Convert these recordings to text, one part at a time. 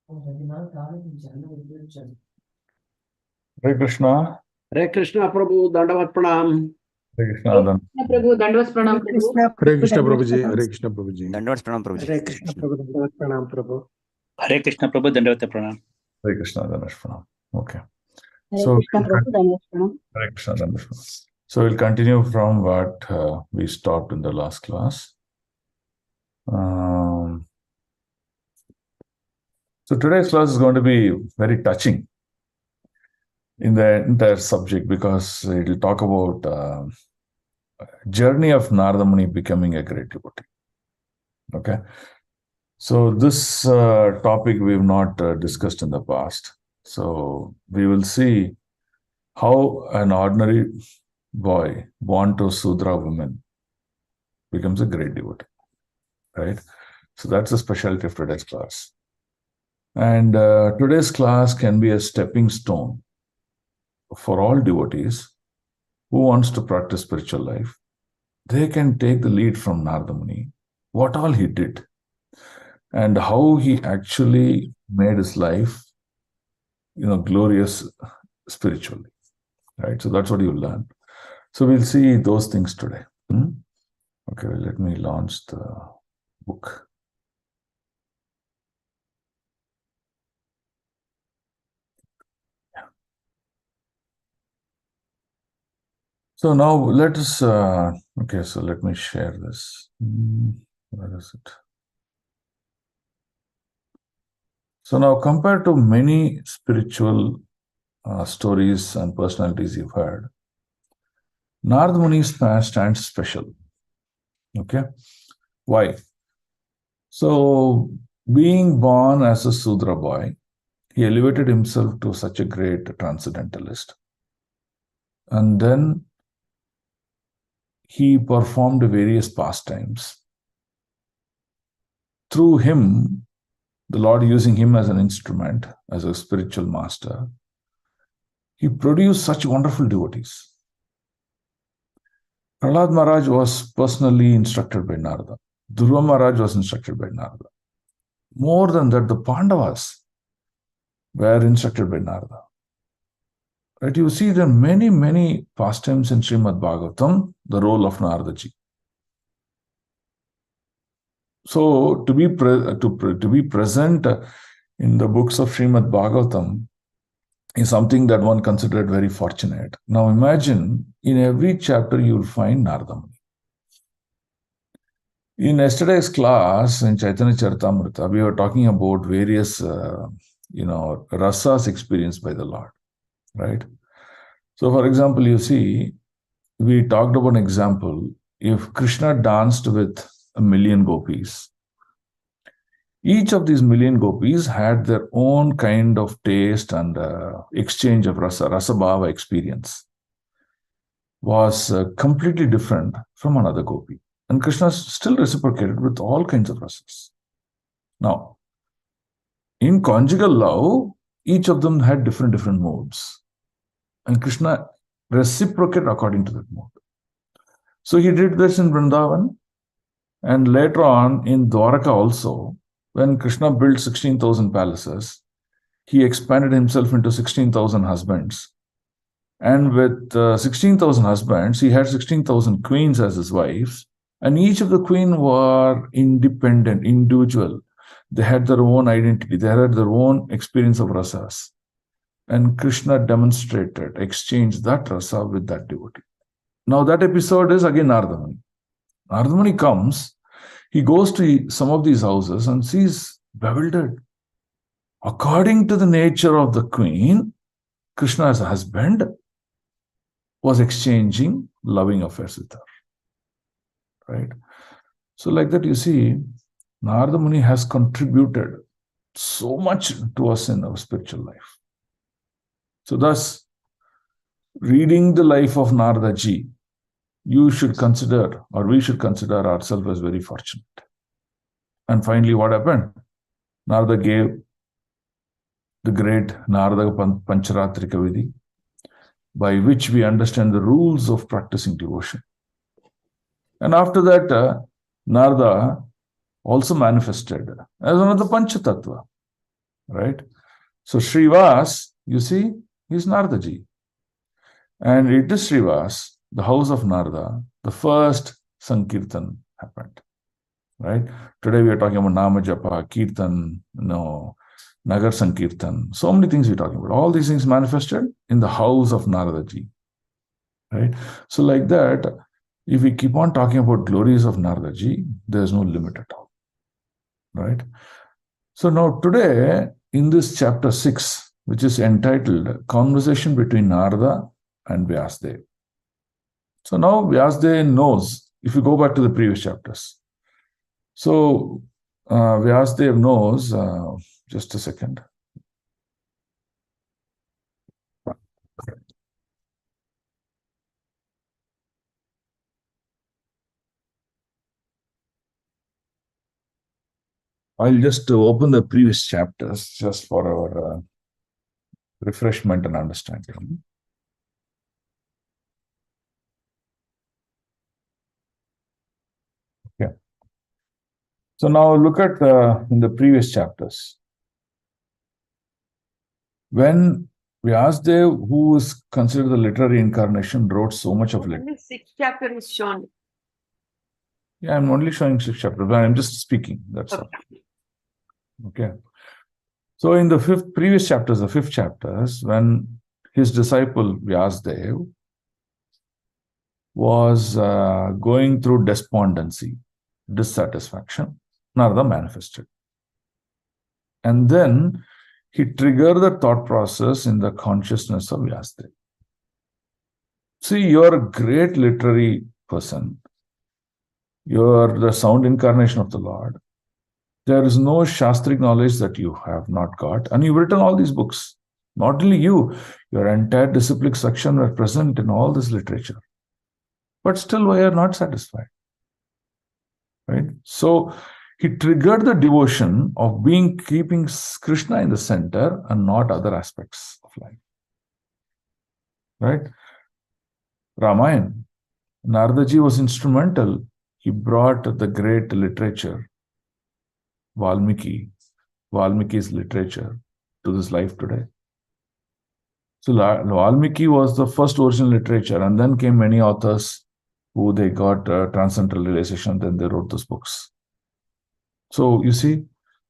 Hare Krishna. Hare Krishna Prabhu, Dandavat Pranam. Hare Krishna. Prabhu, Dandavat Pranam Prabhu. Hare Krishna Prabhuji, Hare Krishna Prabhuji. Dandavat Pranam Prabhuji. Hare Krishna Prabhu, Dandavat Pranam Prabhu. Hare Krishna Prabhu, Dandavat Pranam. Hare Krishna, Dandavat Pranam. Okay. Hare So, Krishna Prabhu, Dandavat Pranam. Hare Krishna, Dandavat Pranam. So we'll continue from what we stopped in the last class. So today's class is going to be very touching in the entire subject because it will talk about journey of Narada Muni becoming a great devotee. Okay. So this topic we've not discussed in the past. So we will see how an ordinary boy born to Sudra woman becomes a great devotee, right? So that's the specialty of today's class. And today's class can be a stepping stone for all devotees who wants to practice spiritual life. They can take the lead from Narada Muni, what all he did, and how he actually made his life, glorious spiritually, right? So that's what you'll learn. So we'll see those things today. Okay, well, let me launch the book. So now let us, okay, so let me share this. Where is it? So now compared to many spiritual stories and personalities you've heard, Narada Muni stands special. Okay? Why? So being born as a Sudra boy, he elevated himself to such a great transcendentalist. And then he performed various pastimes. Through him, the Lord using him as an instrument, as a spiritual master, he produced such wonderful devotees. Prahlad Maharaj was personally instructed by Narada. Dhruva Maharaj was instructed by Narada. More than that, the Pandavas were instructed by Narada. Right? You see there are many, many pastimes in Srimad Bhagavatam, the role of Narada ji. So to be present in the books of Srimad Bhagavatam is something that one considered very fortunate. Now imagine in every chapter you will find Narada Muni. In yesterday's class in Chaitanya Charitamrita, we were talking about various rasas experienced by the Lord. Right? So, for example, you see, we talked about an example. If Krishna danced with 1,000,000 gopis, each of these 1,000,000 gopis had their own kind of taste and exchange of rasabhava experience was completely different from another gopi. And Krishna still reciprocated with all kinds of rasas. Now, in conjugal love, each of them had different modes. And Krishna reciprocated according to that mode. So he did this in Vrindavan. And later on in Dwaraka also, when Krishna built 16,000 palaces, he expanded himself into 16,000 husbands. And with 16,000 husbands, he had 16,000 queens as his wives. And each of the queens were independent, individual. They had their own identity. They had their own experience of rasas. And Krishna demonstrated, exchanged that rasa with that devotee. Now that episode is again Narada Muni. Narada Muni comes, he goes to some of these houses and sees bewildered. According to the nature of the queen, Krishna as a husband was exchanging loving affairs with her. Right? So like that you see, Narada Muni has contributed so much to us in our spiritual life. So thus, reading the life of Narada ji, you should consider, or we should consider ourselves as very fortunate. And finally, what happened? Narada gave the great Narada Pancharatrika Vidhi, by which we understand the rules of practicing devotion. And after that, Narada also manifested as one of the Panchatattva. right? So Srivas, you see, is Naradaji. And it is Srivas, the house of Narada, the first Sankirtan happened, right? Today we are talking about Nama Japa, Kirtan, Nagar Sankirtan. So many things we're talking about. All these things manifested in the house of Naradaji, right? So like that, if we keep on talking about glories of Naradaji, there's no limit at all, right? So now today, in this chapter 6, which is entitled Conversation Between Narada and Vyasdev. So now Vyasdev knows, if you go back to the previous chapters. So Vyasdev knows, just a second. I'll just open the previous chapters just for our refreshment and understanding. Okay. So now look at in the previous chapters. When Vyasdev, who is considered the literary incarnation, wrote so much of it. Only 6th chapter is shown. Yeah, I'm only showing 6 chapters, but I'm just speaking. That's all. Okay. So in the previous chapters, the 5th chapters, when his disciple Vyasdev was going through despondency, dissatisfaction, Narada manifested. And then he triggered the thought process in the consciousness of Vyasdev. See, you're a great literary person. You're the sound incarnation of the Lord. There is no Shastric knowledge that you have not got. And you've written all these books. Not only you, your entire disciplic section were present in all this literature. But still, we are not satisfied. Right? So he triggered the devotion of keeping Krishna in the center and not other aspects of life. Right? Ramayana. Naradaji was instrumental. He brought the great literature, Valmiki's literature, to this life today. So Valmiki was the first original literature, and then came many authors who they got transcendental realization, then they wrote those books. So you see,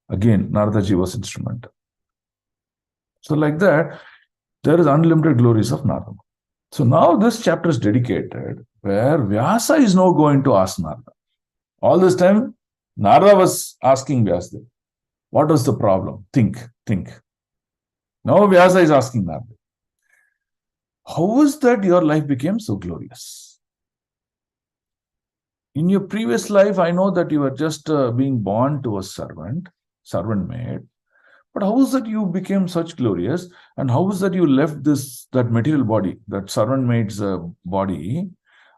again, Naradaji was instrumental. So like that, there is unlimited glories of Narada. So now this chapter is dedicated where Vyasa is now going to ask Narada. All this time, Narada was asking Vyasa, what was the problem? Think. Now Vyasa is asking Narada, how is that your life became so glorious? In your previous life, I know that you were just being born to a servant maid. But how is that you became such glorious? And how is that you left that material body, that servant maid's body,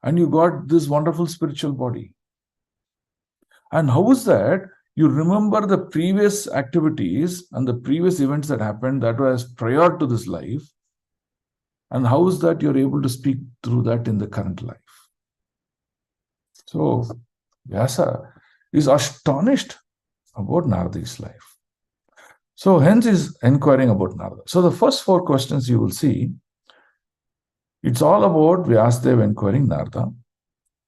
and you got this wonderful spiritual body? And how is that you remember the previous activities and the previous events that happened that was prior to this life? And how is that you're able to speak through that in the current life? So Vyasa is astonished about Narada's life. So hence is inquiring about Narada. So the first 4 questions you will see, it's all about Vyasadeva inquiring Narada.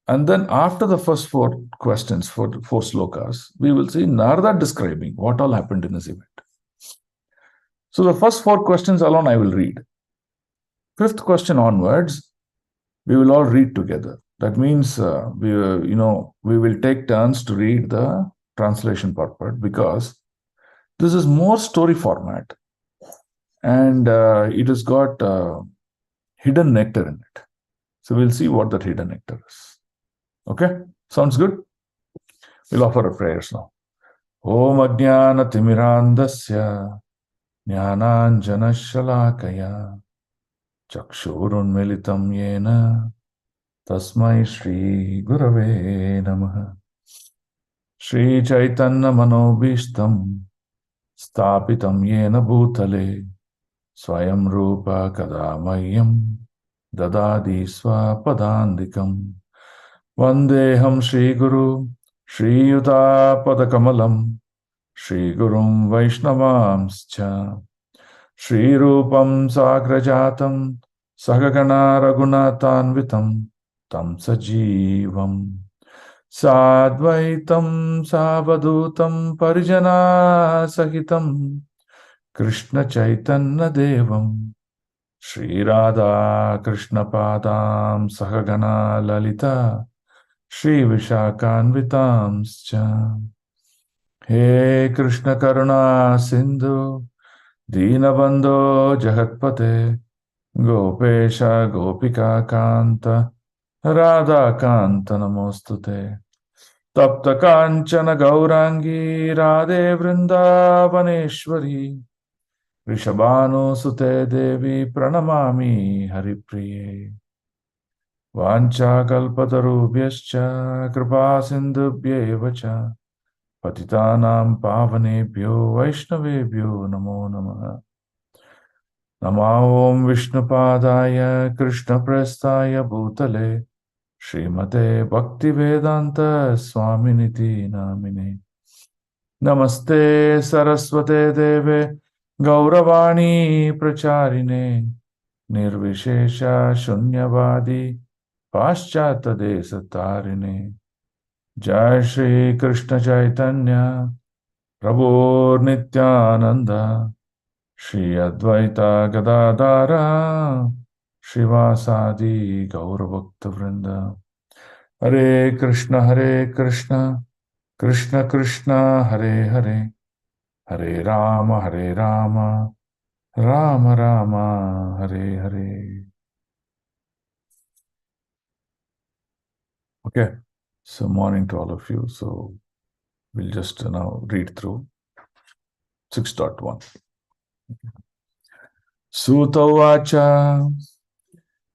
And then after the first 4 questions, 4 slokas, we will see Narada describing what all happened in this event. So the first 4 questions alone I will read. 5th question onwards, we will all read together. That means we will take turns to read the translation purport, because this is more story format, and it has got hidden nectar in it. So we'll see what that hidden nectar is. Okay? Sounds good? We'll offer a prayers now. Om Ajnana Timirandasya Jnananjana Shalakaya Chakshurun Militam Yena Tasmai Shri Gurave Namaha. Shri Chaitanya Manobishtam Stapitam Yena Bhutale Swayam Rupa Kadamayam Dadadi Swapadandikam Vandeham Shri Guru Shri Yuta Padakamalam Shri Gurum Vaishnavamscha Shri Rupam Sagrajatam Sagagana Raghunatanvitam Tam Sajivam Sadvaitam Savadutam Parijana Sahitam Krishna Chaitanya Devam Shri Radha Krishna Padam Sahagana Lalita Shri Vishakhanvitamscha He Krishna Karuna Sindhu Dinabandho Jagatpate Gopesha Gopika Kanta Radha Kanta Namostute Tapta Kanchana Gaurangi Radhe Vrindavaneshwari Rishabhanu Sute Devi Pranamami Haripriye Vancha Kalpatarubhyascha Kripa Sindhubhyeva cha Patitanam Pavanebhyo Vaishnavebhyo Namo Namaha Namo Om Vishnupadaya Krishna Prestaya Bhutale Srimate Bhaktivedanta Swaminiti Namine Namaste Saraswate Deve Gauravani Pracharine Nirvishesha Shunyavadi Paschata Desatarine Jai Shri Krishna Chaitanya Prabhu Nityananda Shri Advaita Gadadara Shivasadi Gauravakta Vrinda Hare Krishna Krishna Krishna Hare Hare Hare Rama Rama Rama Hare Hare. Okay, so morning to all of you. So we'll just now read through 6.1. Sutavacha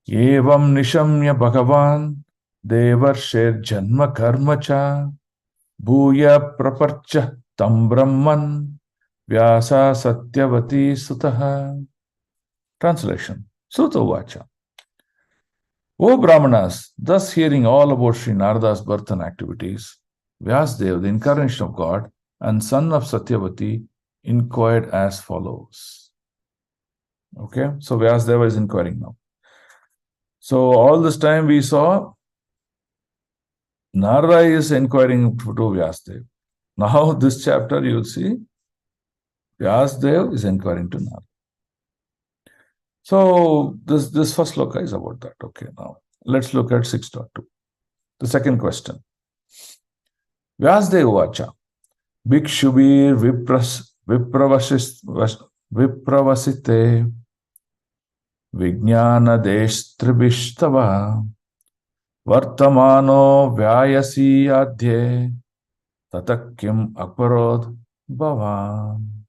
Evam Nishamya Bhagavan Devarshir Janma Karma cha Bhuya Praparcha Tam Brahman Vyasa Satyavati Sutaha. Translation. Sutavacha. O Brahmanas, thus hearing all about Sri Narada's birth and activities, Vyasdev, the incarnation of God and son of Satyavati, inquired as follows. Okay, so Vyasdeva is inquiring now. So all this time we saw Narada is inquiring to Vyasdev. Now this chapter you will see Vyasdev is inquiring to Narada. So this first sloka is about that. Okay, now let's look at 6.2. The second question. Vyasdev Vacha Bhikshubir Vipravasite Vijnana Deshtribhishtava Vartamano Vyayasi Adhye Tatakim Aparod Bhavan.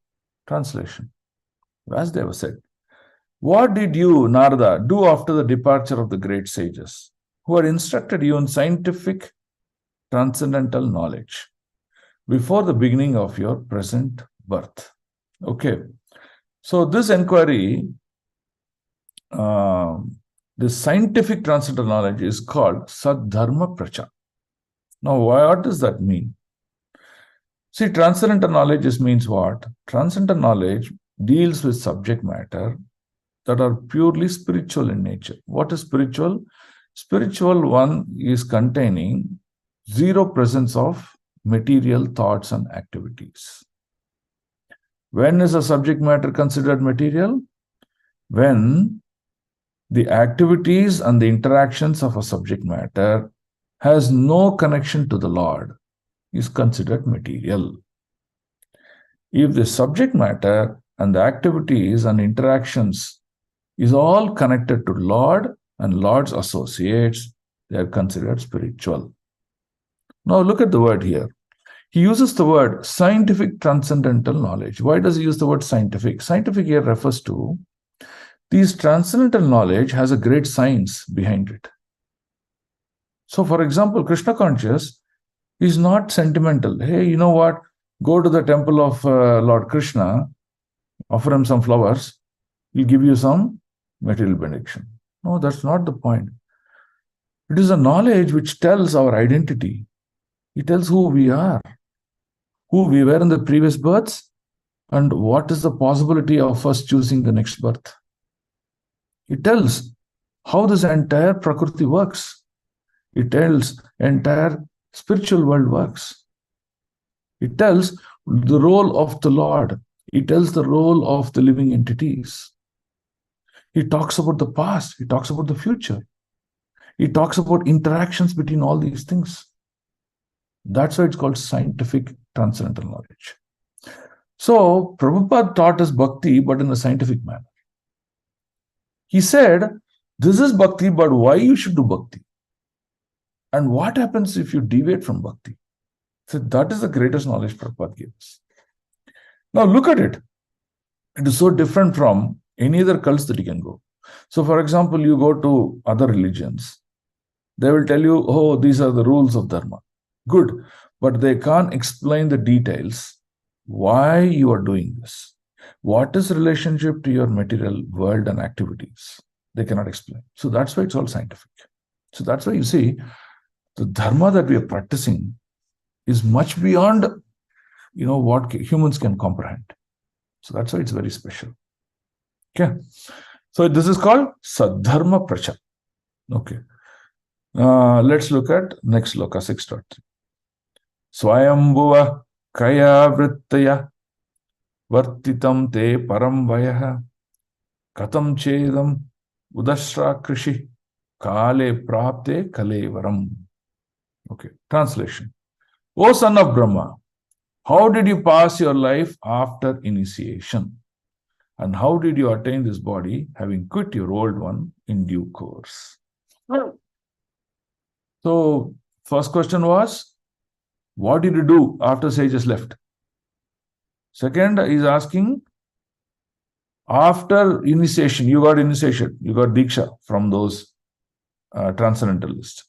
Translation. Vyasdeva said, what did you, Narada, do after the departure of the great sages who had instructed you in scientific transcendental knowledge before the beginning of your present birth? Okay, so this inquiry, this scientific transcendental knowledge is called Sadharma Pracha. Now, what does that mean? See, transcendental knowledge means what? Transcendental knowledge deals with subject matter that are purely spiritual in nature. What is spiritual? Spiritual one is containing zero presence of material thoughts and activities. When is a subject matter considered material? When the activities and the interactions of a subject matter has no connection to the Lord is considered material. If the subject matter and the activities and interactions is all connected to Lord and Lord's associates, they are considered spiritual. Now look at the word here. He uses the word scientific transcendental knowledge. Why does he use the word scientific? Scientific here refers to this transcendental knowledge has a great science behind it. So for example, Krishna conscious is not sentimental. Hey, you know what? Go to the temple of Lord Krishna, offer him some flowers, he'll give you some material benediction. No, that's not the point. It is a knowledge which tells our identity. It tells who we are. who we were in the previous births and what is the possibility of us choosing the next birth. It tells how this entire Prakriti works. It tells entire spiritual world works. It tells the role of the Lord. It tells the role of the living entities. It talks about the past. It talks about the future. It talks about interactions between all these things. That's why it's called scientific transcendental knowledge. So Prabhupada taught us bhakti, but in a scientific manner. He said, this is bhakti, but why you should do bhakti? And what happens if you deviate from bhakti? So that is the greatest knowledge Prabhupada gave us. Now look at it. It is so different from any other cults that you can go. So for example, you go to other religions. They will tell you, oh, these are the rules of dharma. Good. But they can't explain the details. Why you are doing this? What is the relationship to your material world and activities? They cannot explain. So that's why it's all scientific. So that's why you see, the dharma that we are practicing is much beyond, what humans can comprehend. So that's why it's very special. Okay. So this is called Sadharma Prachar. Okay. Let's look at next sloka 6.3. Swayambhuva kaya vrittaya vartitam te param vayah katam chedam udashra krishi kale prapte kalevaram. Okay. Translation. O son of Brahma, how did you pass your life after initiation? And how did you attain this body, having quit your old one in due course? So, first question was, what did you do after sages left? Second is asking, after initiation, you got Diksha from those transcendentalists,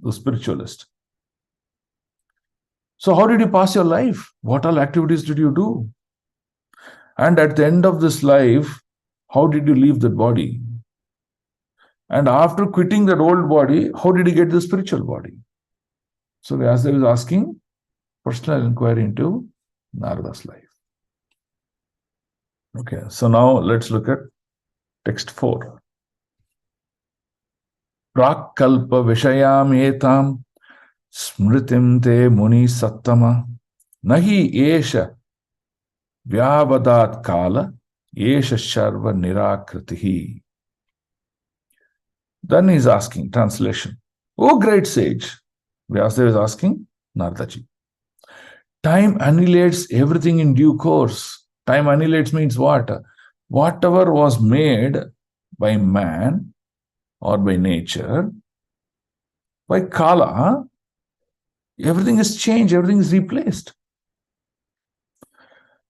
those spiritualists. So how did you pass your life? What all activities did you do? And at the end of this life, how did you leave that body? And after quitting that old body, how did you get the spiritual body? So Vyasdev is asking personal inquiry into Narada's life. Okay, so now let's look at text 4. Prakalpa vishayam etam smritim te muni sattama nahi esha vyavadat kala esha sharva nirakritihi. Then he's asking, translation, O great sage, Vyasadeva is asking Naradaji, time annihilates everything in due course. Time annihilates means what? Whatever was made by man or by nature, by Kala, everything is changed, everything is replaced.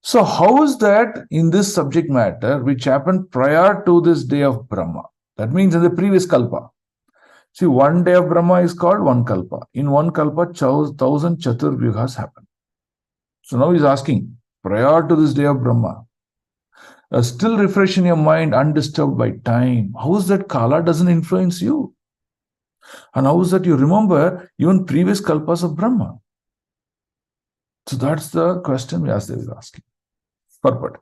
So how is that in this subject matter which happened prior to this day of Brahma? That means in the previous Kalpa. See, one day of Brahma is called one Kalpa. In one Kalpa, 1000 Chaturvyuhas happen. So now he's asking, prior to this day of Brahma, still refresh in your mind, undisturbed by time. How is that Kala doesn't influence you? And how is that you remember even previous Kalpas of Brahma? So that's the question Vyasdev is asking. Purport.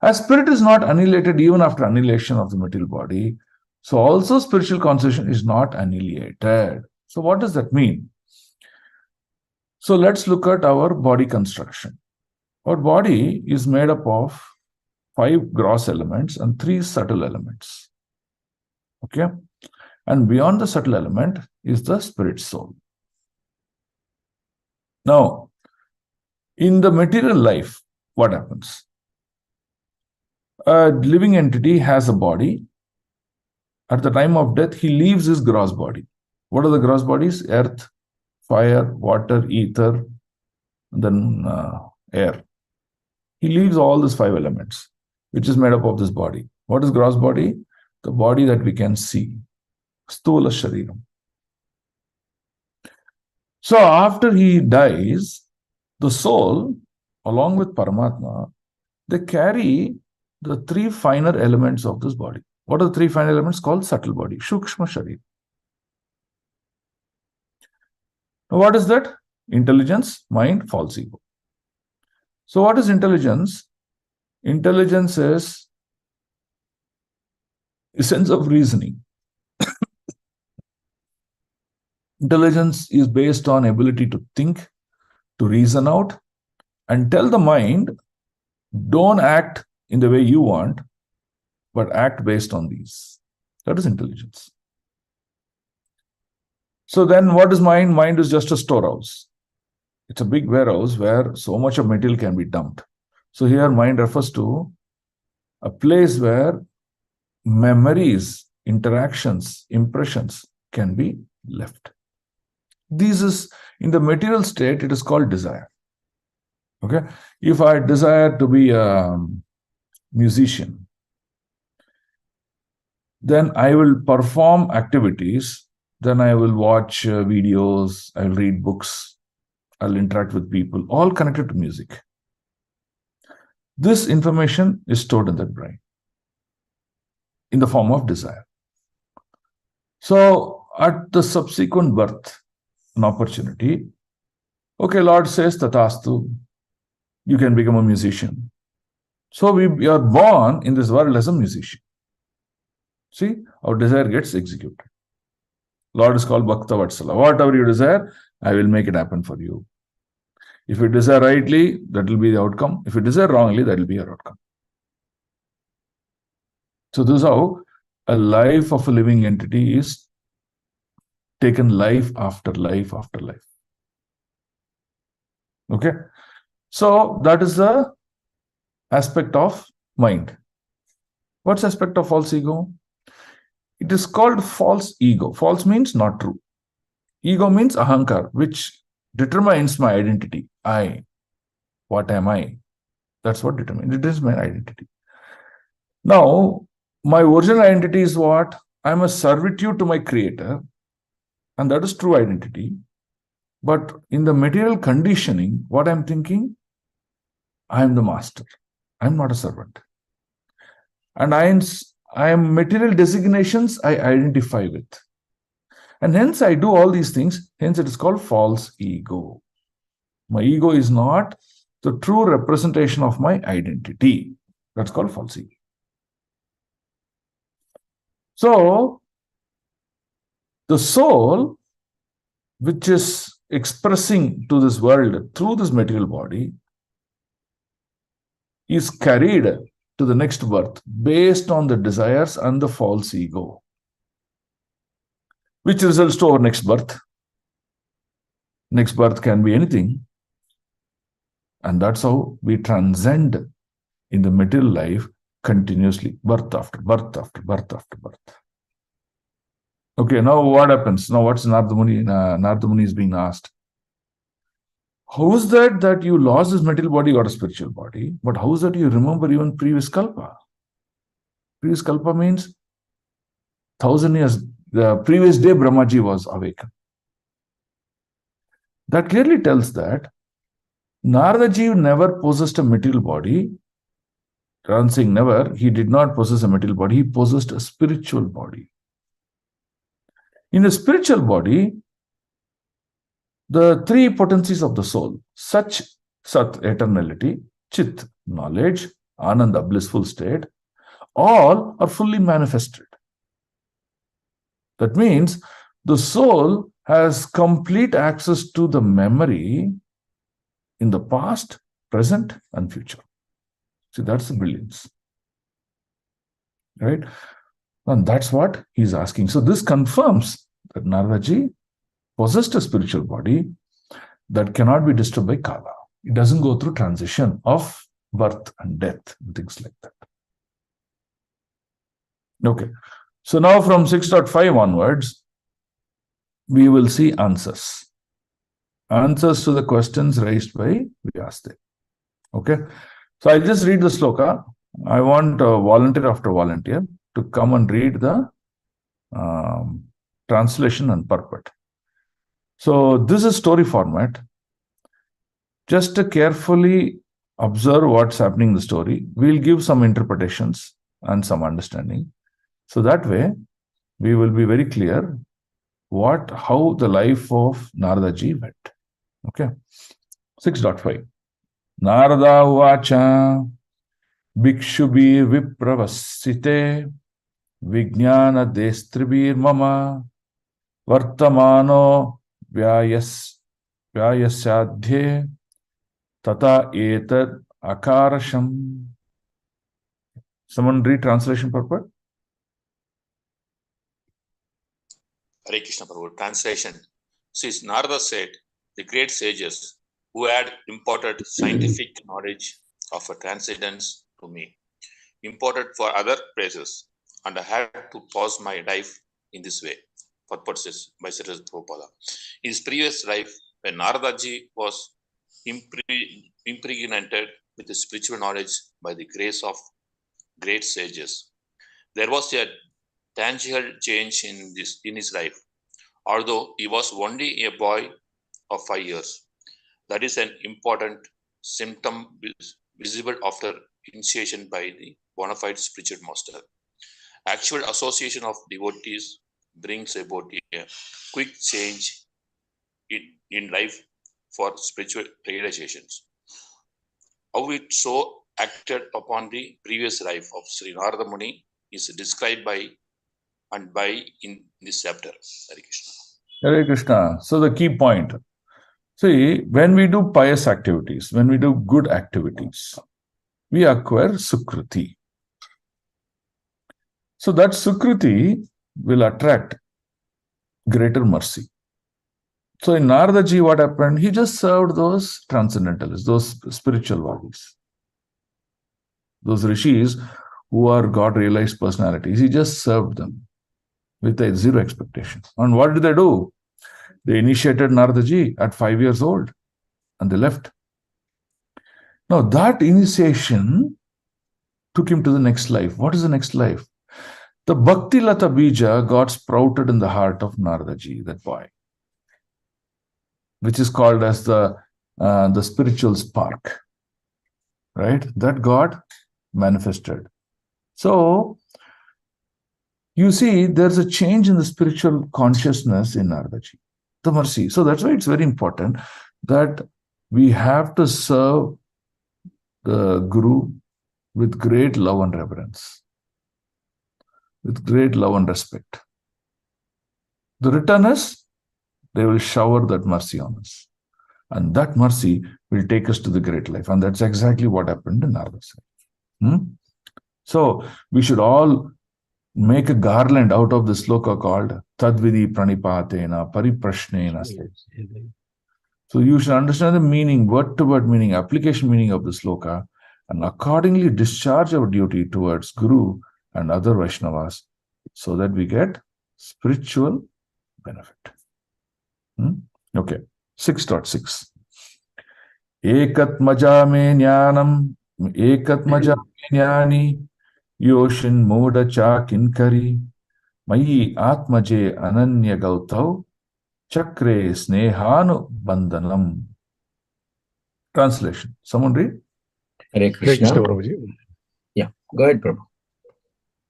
As spirit is not annihilated even after annihilation of the material body, so also spiritual constitution is not annihilated. So what does that mean? So let's look at our body construction. Our body is made up of 5 gross elements and 3 subtle elements. Okay? And beyond the subtle element is the spirit soul. Now, in the material life, what happens? A living entity has a body. At the time of death, he leaves his gross body. What are the gross bodies? Earth, fire, water, ether, and then air. He leaves all these 5 elements, which is made up of this body. What is gross body? The body that we can see. Stula Shariram. So after he dies, the soul, along with Paramatma, they carry the 3 finer elements of this body. What are the 3 finer elements? Called subtle body, Shukshma Sharir. Now what is that? Intelligence, mind, false ego. So what is intelligence? Intelligence is a sense of reasoning. Intelligence is based on ability to think, to reason out, and tell the mind, don't act in the way you want, but act based on these. That is intelligence. So then what is mind? Mind is just a storehouse. It's a big warehouse where so much of material can be dumped. So here mind refers to a place where memories, interactions, impressions can be left. This is, in the material state, it is called desire. Okay? If I desire to be a musician, then I will perform activities, then I will watch videos, I'll read books, I'll interact with people, all connected to music. This information is stored in the brain in the form of desire. So at the subsequent birth, an opportunity, okay, Lord says, Tatastu, you can become a musician. So we are born in this world as a musician. See, our desire gets executed. Lord is called Bhakta Vatsala. Whatever you desire, I will make it happen for you. If you desire rightly, that will be the outcome. If you desire wrongly, that will be your outcome. So this is how a life of a living entity is taken life after life after life. Okay? So that is the aspect of mind. What's the aspect of false ego? It is called false ego. False means not true. Ego means ahankar, which determines my identity. I. What am I? That's what determines. It is my identity. Now, my original identity is what? I'm a servitude to my creator, and that is true identity. But in the material conditioning, what I'm thinking? I am the master. I'm not a servant. And I am material designations I identify with. And hence I do all these things. Hence it is called false ego. My ego is not the true representation of my identity. That's called false ego. So, the soul, which is expressing to this world through this material body, is carried to the next birth based on the desires and the false ego, which results to our next birth. Next birth can be anything. And that's how we transcend in the material life continuously, birth after birth after birth after birth. Okay, now what happens? Now what's Narada Muni? Narada Muni is being asked, how is that you lost this material body, got a spiritual body, but how is that you remember even previous kalpa? Previous kalpa means 1,000 years, the previous day Brahmaji was awakened. That clearly tells that Naradaji never possessed a material body. Ram Singh never, he did not possess a material body, he possessed a spiritual body. In the spiritual body, the three potencies of the soul, Sat, eternality, Chit, knowledge, Ananda, blissful state, all are fully manifested. That means the soul has complete access to the memory in the past, present, and future. See, that's the brilliance. Right? And that's what he's asking. So this confirms that Naradaji possessed a spiritual body that cannot be disturbed by Kala. It doesn't go through transition of birth and death and things like that. Okay. So now from 6.5 onwards, we will see answers. Answers to the questions raised by Vyasdev. Okay. So I'll just read the sloka. I want volunteer after volunteer to come and read the translation and purport. So this is story format. Just to carefully observe what's happening in the story. We'll give some interpretations and some understanding. So that way, we will be very clear how the life of Naradaji went. Okay. 6.5. Narada Uvacha Bhikshubhir Vipravasite Vijnana Destribhir Mama Vartamano Vyayasadhye Tata Etad Akarasham. Someone read translation purport? Hare Krishna Prabhu. Translation. Since Narada said, the great sages who had imparted scientific knowledge of a transcendence to me, imported for other places, and I had to pause my life in this way. Purposes by Sri Prabhupada. In his previous life, when Naradaji was impregnated with the spiritual knowledge by the grace of great sages, there was a tangible change in his life. Although he was only a boy of 5 years, that is an important symptom visible after initiation by the bona fide spiritual master. Actual association of devotees brings about a quick change in life for spiritual realizations. How it so acted upon the previous life of Sri Narada Muni is described by in this chapter. Hare Krishna. Hare Krishna. So the key point. See, when we do pious activities, when we do good activities, we acquire Sukriti. So that Sukriti will attract greater mercy. So in Naradaji, what happened? He just served those transcendentalists, those spiritual bodies, those rishis who are God-realized personalities. He just served them with a zero expectation. And what did they do? They initiated Naradaji at 5 years old and they left. Now that initiation took him to the next life. What is the next life? The Bhakti Lata Bija got sprouted in the heart of Naradaji, that boy, which is called as the spiritual spark, right? That God manifested. So you see, there's a change in the spiritual consciousness in Naradaji, the mercy. So that's why it's very important that we have to serve the Guru with great love and reverence, with great love and respect. The return is, they will shower that mercy on us. And that mercy will take us to the great life. And that's exactly what happened in Narada's life. So we should all make a garland out of the sloka called Tadvidi Pranipatena Pariprashnena. So you should understand the meaning, word-to-word meaning, application meaning of the sloka, and accordingly discharge our duty towards Guru and other Vaishnavas so that we get spiritual benefit. Okay, 6.6. Ekat majame jnanam, ekat majame jnani, yoshin moda cha kinkari, mayi atmaje ananya gautau, chakre snehanu bandhanam. Translation. Someone read? Hare Hare Krishna Krishna. Prabhuji. Yeah, go ahead, Prabhu.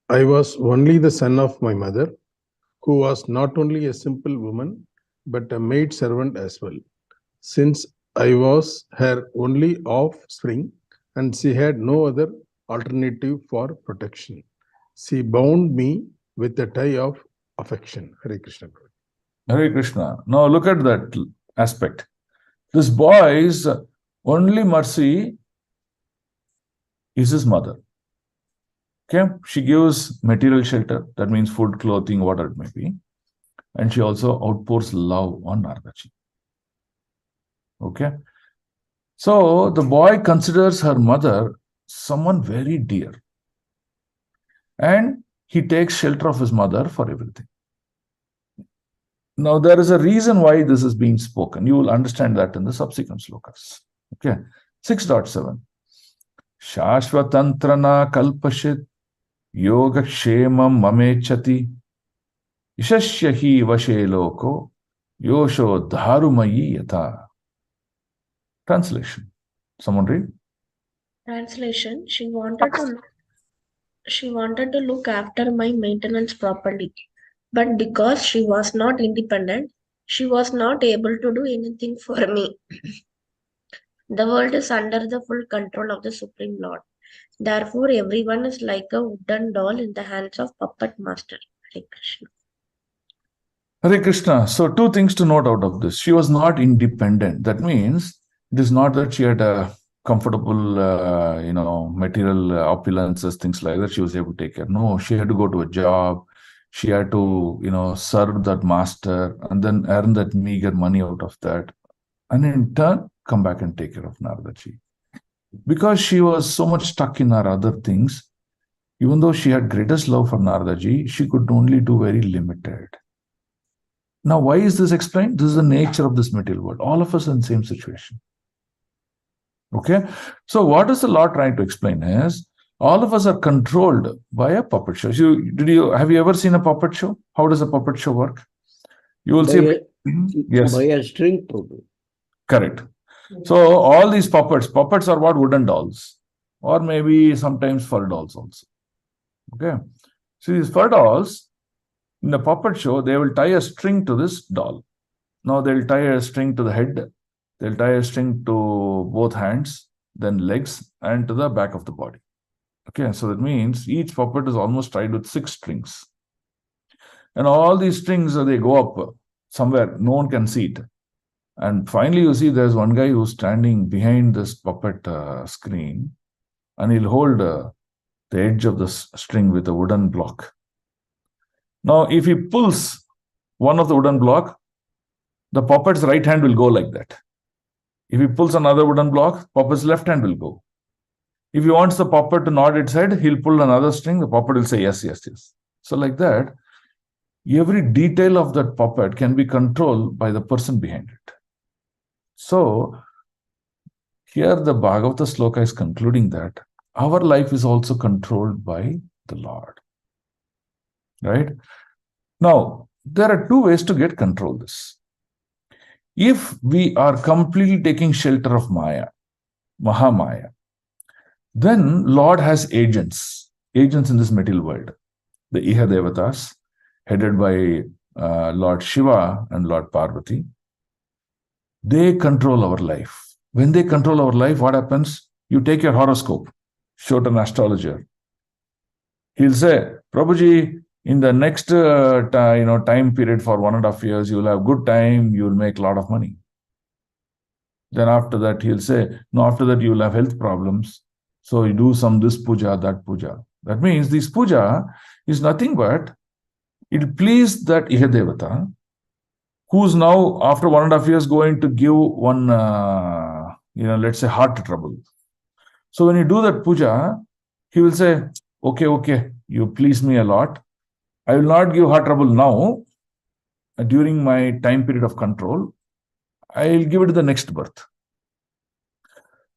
I was only the son of my mother, who was not only a simple woman, but a maid servant as well. Since I was her only offspring, and she had no other alternative for protection, she bound me with a tie of affection. Hare Krishna. Hare Krishna. Now look at that aspect. This boy's only mercy is his mother. Okay, she gives material shelter, that means food, clothing, whatever it may be. And she also outpours love on Naradaji. Okay. So the boy considers her mother someone very dear. And he takes shelter of his mother for everything. Now there is a reason why this is being spoken. You will understand that in the subsequent slokas. Okay. 6.7. Shashvatantrana kalpashit yoga kshemam mamechati ishashyahi vashe loko yosho dharumayi yata. Translation. Someone read? Translation: She wanted to look after my maintenance properly, but because she was not independent, she was not able to do anything for me. The world is under the full control of the Supreme Lord. Therefore, everyone is like a wooden doll in the hands of puppet master. Hare Krishna. Hare Krishna. So, two things to note out of this. She was not independent. That means it is not that she had a comfortable, material opulences, things like that. She was able to take care. No, she had to go to a job. She had to, serve that master and then earn that meager money out of that. And in turn, come back and take care of Naradaji. Because she was so much stuck in her other things, even though she had greatest love for Naradaji, she could only do very limited. Now, why is this explained? This is the nature of this material world. All of us are in the same situation. Okay? So what is the Lord trying to explain is, all of us are controlled by a puppet show. Have you ever seen a puppet show? How does a puppet show work? You will see. Yes. By a string, Prabhu. Correct. So all these puppets are what? Wooden dolls, or maybe sometimes fur dolls also. Okay. So these fur dolls, in the puppet show, they will tie a string to this doll. Now they'll tie a string to the head, they'll tie a string to both hands, then legs, and to the back of the body. Okay, so that means each puppet is almost tied with 6 strings. And all these strings, they go up somewhere, no one can see it. And finally, you see there's one guy who's standing behind this puppet screen, and he'll hold the edge of the string with a wooden block. Now, if he pulls one of the wooden block, the puppet's right hand will go like that. If he pulls another wooden block, puppet's left hand will go. If he wants the puppet to nod its head, he'll pull another string, the puppet will say yes, yes, yes. So like that, every detail of that puppet can be controlled by the person behind it. So, here the Bhagavata sloka is concluding that our life is also controlled by the Lord. Right? Now, there are 2 ways to get control this. If we are completely taking shelter of Maya, Mahamaya, then Lord has agents in this material world. The Iha Devatas, headed by Lord Shiva and Lord Parvati, they control our life. When they control our life, what happens? You take your horoscope, show to an astrologer. He'll say, Prabhuji, in the next time period for 1.5 years, you will have good time, you will make a lot of money. Then after that, he'll say, no, after that you will have health problems. So you do some this puja, that puja. That means this puja is nothing but it please that Iha Devata, who's now after 1.5 years going to give one, let's say heart trouble. So when you do that puja, he will say, okay, you please me a lot. I will not give heart trouble now. During my time period of control, I will give it to the next birth.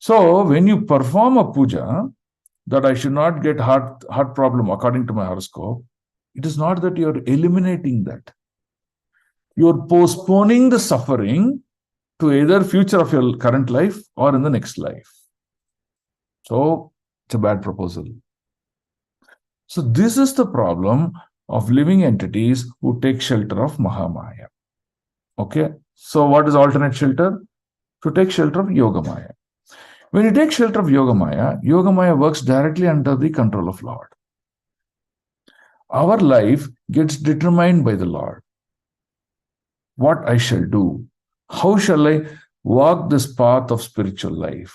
So when you perform a puja that I should not get heart problem according to my horoscope, it is not that you're eliminating that. You're postponing the suffering to either future of your current life or in the next life. So it's a bad proposal. So this is the problem of living entities who take shelter of Mahamaya. Okay. So what is alternate shelter? To take shelter of Yogamaya. When you take shelter of Yogamaya works directly under the control of Lord. Our life gets determined by the Lord. What I shall do? How shall I walk this path of spiritual life?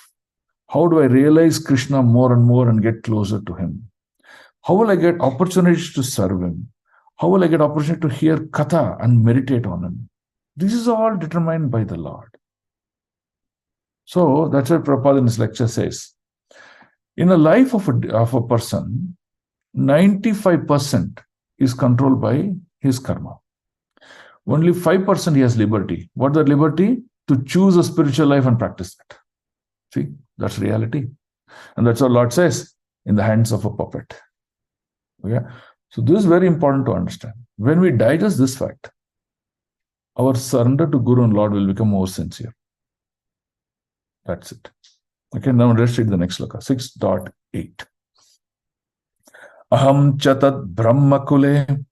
How do I realize Krishna more and more and get closer to him? How will I get opportunities to serve him? How will I get opportunity to hear Katha and meditate on him? This is all determined by the Lord. So that's what Prabhupada in his lecture says. In the life of a person, 95% is controlled by his karma. Only 5% he has liberty. What is that liberty? To choose a spiritual life and practice that. See, that's reality. And that's what Lord says, in the hands of a puppet. Okay? So this is very important to understand. When we digest this fact, our surrender to Guru and Lord will become more sincere. That's it. Okay, now let's read the next sloka, 6.8. Aham chatat brahmakule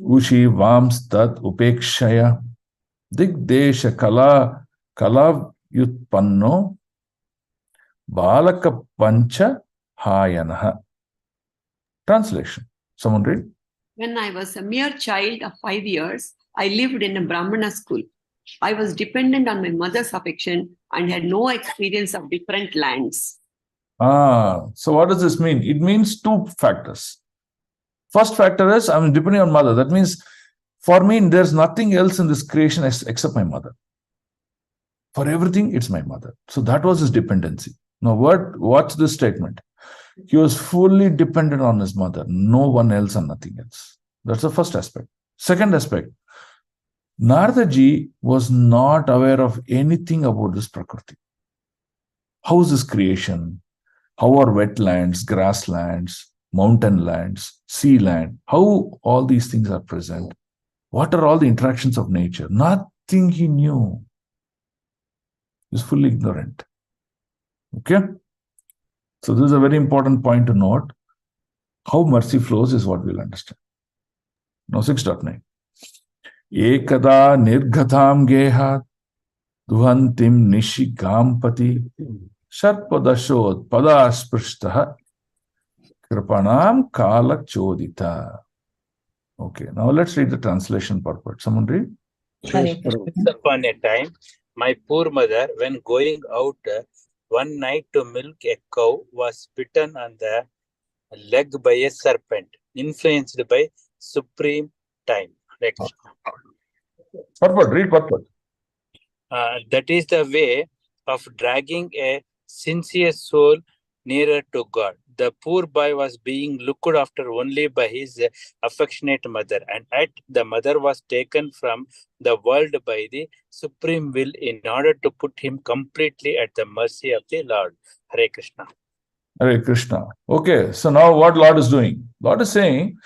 ushi vams tat upekshaya digdesha kala yutpanno balaka pancha hayanaha. Translation. Someone read? When I was a mere child of 5 years, I lived in a Brahmana school. I was dependent on my mother's affection and had no experience of different lands. So what does this mean? It means two factors. First factor is I'm depending on mother. That means for me, there's nothing else in this creation except my mother. For everything, it's my mother. So that was his dependency. Now, what's this statement? He was fully dependent on his mother, no one else and nothing else. That's the first aspect. Second aspect, Naradaji was not aware of anything about this Prakriti. How is this creation? How are wetlands, grasslands, mountain lands, sea land? How all these things are present? What are all the interactions of nature? Nothing he knew. He was fully ignorant. Okay? So this is a very important point to note. How mercy flows is what we'll understand. Now 6.9. Ekada nirghatam gehat duhantim nishigam pati sharpadashod padasprishtaha kripanam kalak chodita. Okay, now let's read the translation purport. Someone read? Hare Krishna. Once upon a time, my poor mother, when going out one night to milk a cow, was bitten on the leg by a serpent, influenced by supreme time. Hare Krishna. Purport, read purport. That is the way of dragging a sincere soul nearer to God. The poor boy was being looked after only by his affectionate mother, and yet the mother was taken from the world by the supreme will in order to put him completely at the mercy of the Lord. Hare Krishna. Hare Krishna. Okay, so now what Lord is doing? Lord is saying,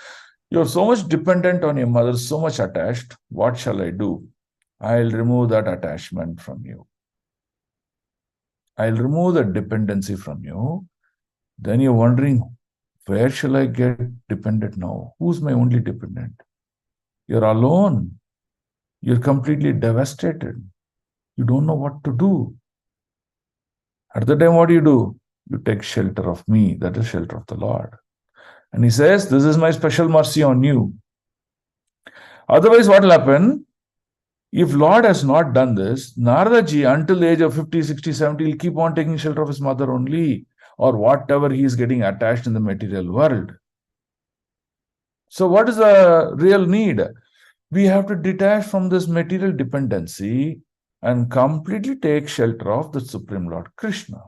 you're so much dependent on your mother, so much attached. What shall I do? I'll remove that attachment from you. I'll remove the dependency from you. Then you're wondering, where shall I get dependent now? Who's my only dependent? You're alone. You're completely devastated. You don't know what to do. At the time, what do? You take shelter of me. That is shelter of the Lord. And he says, this is my special mercy on you. Otherwise, what will happen? If Lord has not done this, Naradaji, until the age of 50, 60, 70, will keep on taking shelter of his mother only, or whatever he is getting attached in the material world. So what is the real need? We have to detach from this material dependency and completely take shelter of the Supreme Lord Krishna.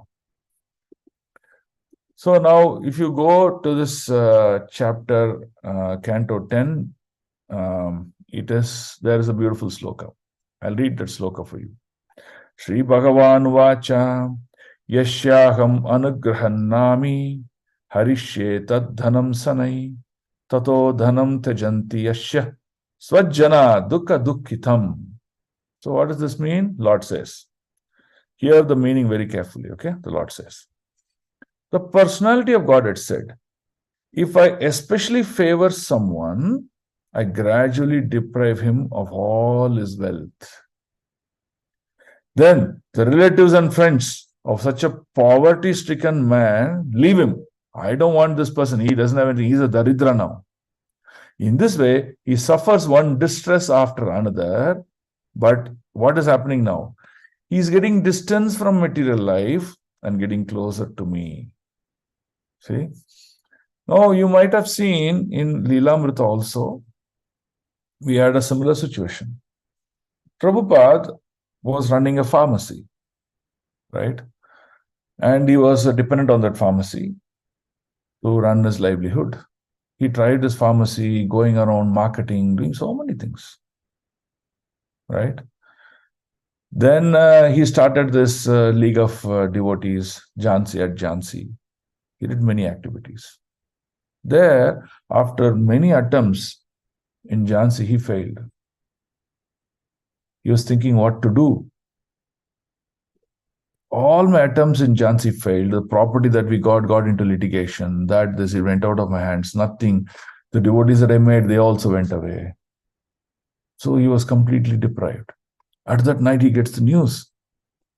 So now, if you go to this chapter, Canto 10, there is a beautiful sloka. I'll read that sloka for you. Sri Bhagavan Vacha Yashyaham Anugrahannami Harishye Tad Dhanam Sanai Tato Dhanam Tajanti Yashya Swajjana Dukha Dukhitam. So what does this mean? Lord says. Hear the meaning very carefully, okay? The Lord says. The personality of God had said, if I especially favor someone, I gradually deprive him of all his wealth. Then the relatives and friends of such a poverty-stricken man leave him. I don't want this person. He doesn't have anything. He's a daridra now. In this way, he suffers one distress after another. But what is happening now? He's getting distance from material life and getting closer to me. See? Now, you might have seen in Leelamrita also, we had a similar situation. Prabhupada was running a pharmacy, right? And he was dependent on that pharmacy to run his livelihood. He tried his pharmacy, going around marketing, doing so many things, right? Then he started this League of Devotees, Jhansi at Jhansi. He did many activities. There, after many attempts in Jhansi, he failed. He was thinking what to do. All my attempts in Jhansi failed. The property that we got into litigation. It went out of my hands. Nothing. The devotees that I made, they also went away. So he was completely deprived. At that night, he gets the news.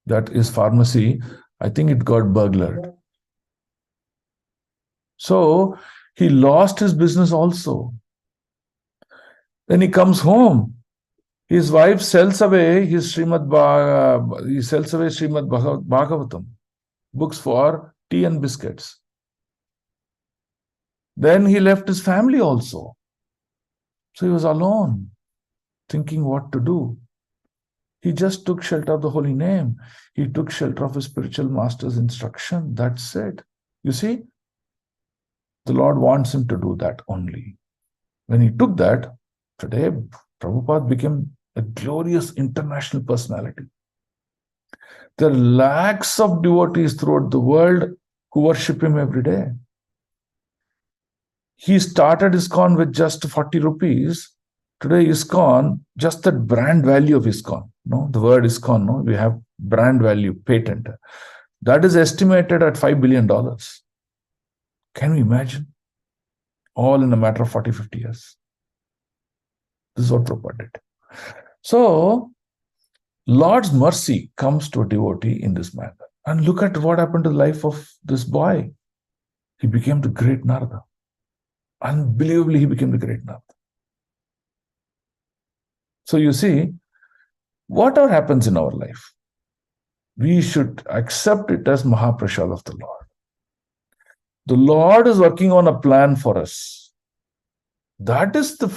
that his pharmacy, I think it got burglared. So he lost his business also. Then he comes home. His wife sells away his Srimad Bhagavatam, books for tea and biscuits. Then he left his family also. So he was alone, thinking what to do. He just took shelter of the holy name. He took shelter of his spiritual master's instruction. That's it. You see, the Lord wants him to do that only. When he took that, today Prabhupada became a glorious international personality. There are lakhs of devotees throughout the world who worship him every day. He started ISKCON with just 40 rupees. Today, ISKCON, just the brand value of ISKCON, no, the word ISKCON, no, we have brand value, patent. That is estimated at $5 billion. Can you imagine? All in a matter of 40, 50 years. This is what Prabhupada did. So, Lord's mercy comes to a devotee in this manner. And look at what happened to the life of this boy. He became the great Narada. Unbelievably, he became the great Narada. So you see, whatever happens in our life, we should accept it as Mahaprasad of the Lord. The Lord is working on a plan for us. That is the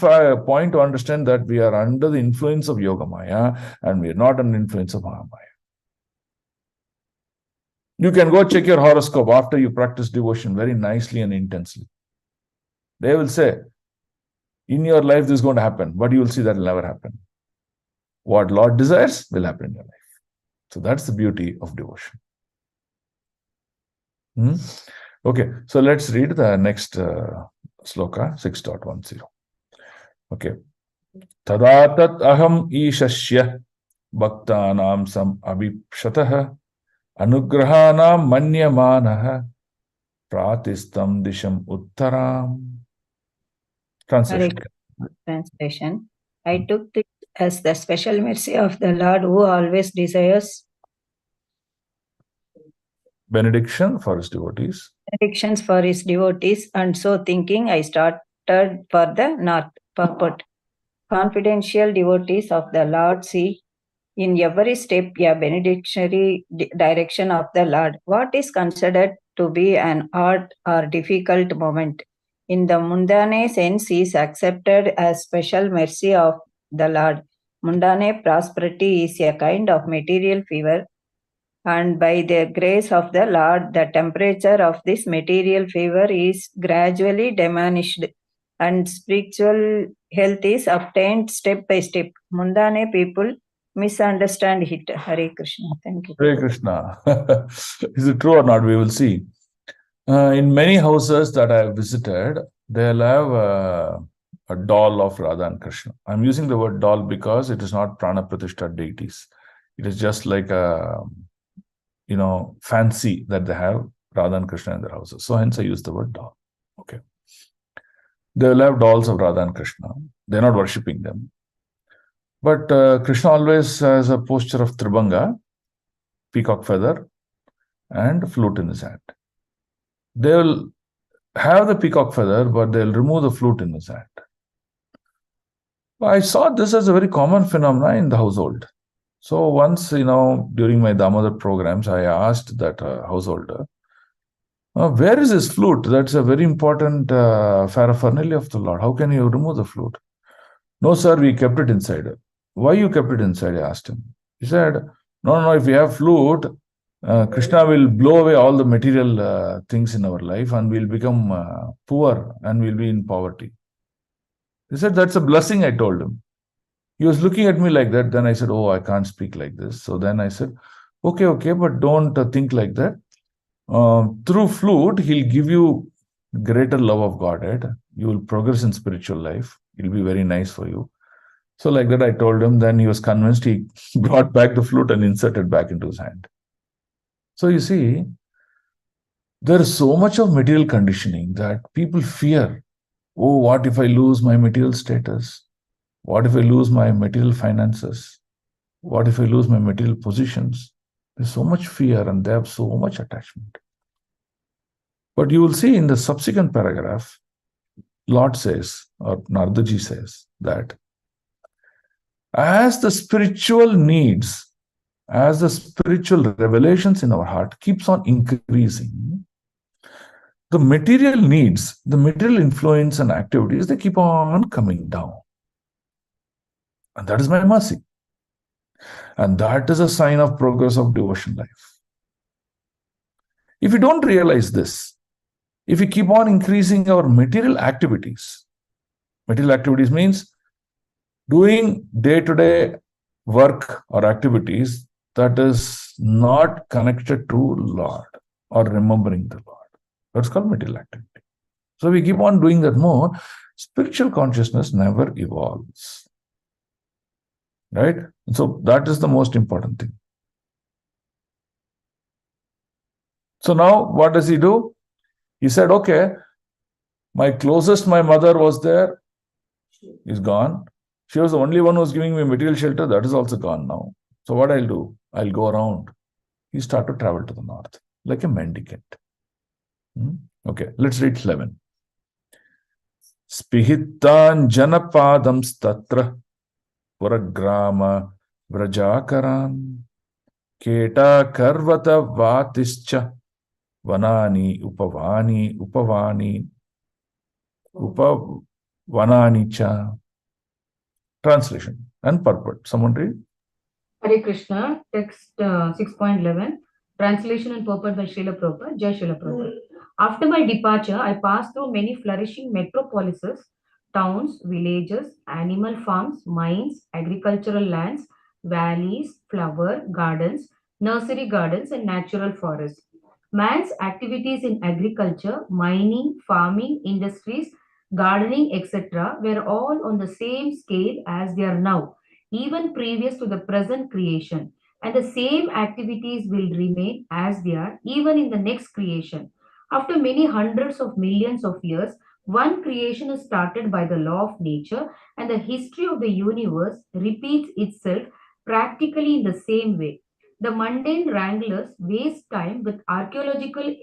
point to understand that we are under the influence of Yogamaya and we are not under the influence of Mahamaya. You can go check your horoscope after you practice devotion very nicely and intensely. They will say, in your life this is going to happen, but you will see that will never happen. What Lord desires will happen in your life. So that's the beauty of devotion. Okay, so let's read the next sloka, 6.10. Okay. Tadatat aham ishashya bhaktanam sam abhipshatah anugrahanam manyamanah pratistam disham uttaram. Translation. Translation. I took this as the special mercy of the Lord who always desires Benediction for his devotees. benedictions for his devotees, and so thinking I started for the north. Purport. Confidential devotees of the Lord see in every step a benedictory direction of the Lord. What is considered to be an odd or difficult moment in the mundane sense is accepted as special mercy of the Lord. Mundane prosperity is a kind of material fever, and by the grace of the Lord, the temperature of this material fever is gradually diminished, and spiritual health is obtained step by step. Mundane people misunderstand it. Hare Krishna. Thank you. Hare Krishna. Is it true or not? We will see. In many houses that I have visited, they'll have a doll of Radha and Krishna. I'm using the word doll because it is not Prana Pratishtha deities. It is just like a, fancy that they have Radha and Krishna in their houses. So hence I use the word doll. Okay. They will have dolls of Radha and Krishna. They're not worshipping them. But Krishna always has a posture of Tribhanga, peacock feather, and flute in his hand. They will have the peacock feather, but they'll remove the flute in his hand. I saw this as a very common phenomenon in the household. So once, during my Damodar programs, I asked that householder, where is his flute? That's a very important paraphernalia of the Lord. How can you remove the flute? No, sir, we kept it inside. Why you kept it inside? I asked him. He said, no, if you have flute, Krishna will blow away all the material things in our life and we'll become poor and we'll be in poverty. He said, that's a blessing, I told him. He was looking at me like that. Then I said, oh, I can't speak like this. So then I said, okay, but don't think like that. Through flute, he'll give you greater love of Godhead. You will progress in spiritual life. It'll be very nice for you. So like that, I told him. Then he was convinced. He brought back the flute and inserted back into his hand. So you see, there is so much of material conditioning that people fear. Oh, what if I lose my material status? What if I lose my material finances? What if I lose my material positions? There's so much fear and they have so much attachment. But you will see in the subsequent paragraph, Lord says, or Nardaji says, that as the spiritual needs, as the spiritual revelations in our heart keeps on increasing, the material needs, the material influence and activities, they keep on coming down. And that is my mercy. And that is a sign of progress of devotion life. If you don't realize this, if we keep on increasing our material activities means doing day-to-day work or activities that is not connected to Lord or remembering the Lord. That's called material activity. So we keep on doing that more, spiritual consciousness never evolves. Right? So that is the most important thing. So now what does he do? He said, okay, my mother was there, is gone. She was the only one who was giving me material shelter, that is also gone now. So what I'll do? I'll go around. He started to travel to the north, like a mendicant. Okay, let's read 11. Spihitan janapadam statra puragrama vrajakaran keta karvata vatischa vanani upavanani cha. Translation and purport. Someone read? Hare Krishna, text 6.11, translation and purport by Srila Prabhupada, Jai Srila Prabhupada. After my departure, I passed through many flourishing metropolises, towns, villages, animal farms, mines, agricultural lands, valleys, flower gardens, nursery gardens, and natural forests. Man's activities in agriculture, mining, farming, industries, gardening, etc., were all on the same scale as they are now, even previous to the present creation, and the same activities will remain as they are even in the next creation. After many hundreds of millions of years, one creation is started by the law of nature, and the history of the universe repeats itself practically in the same way. The mundane wranglers waste time with archaeological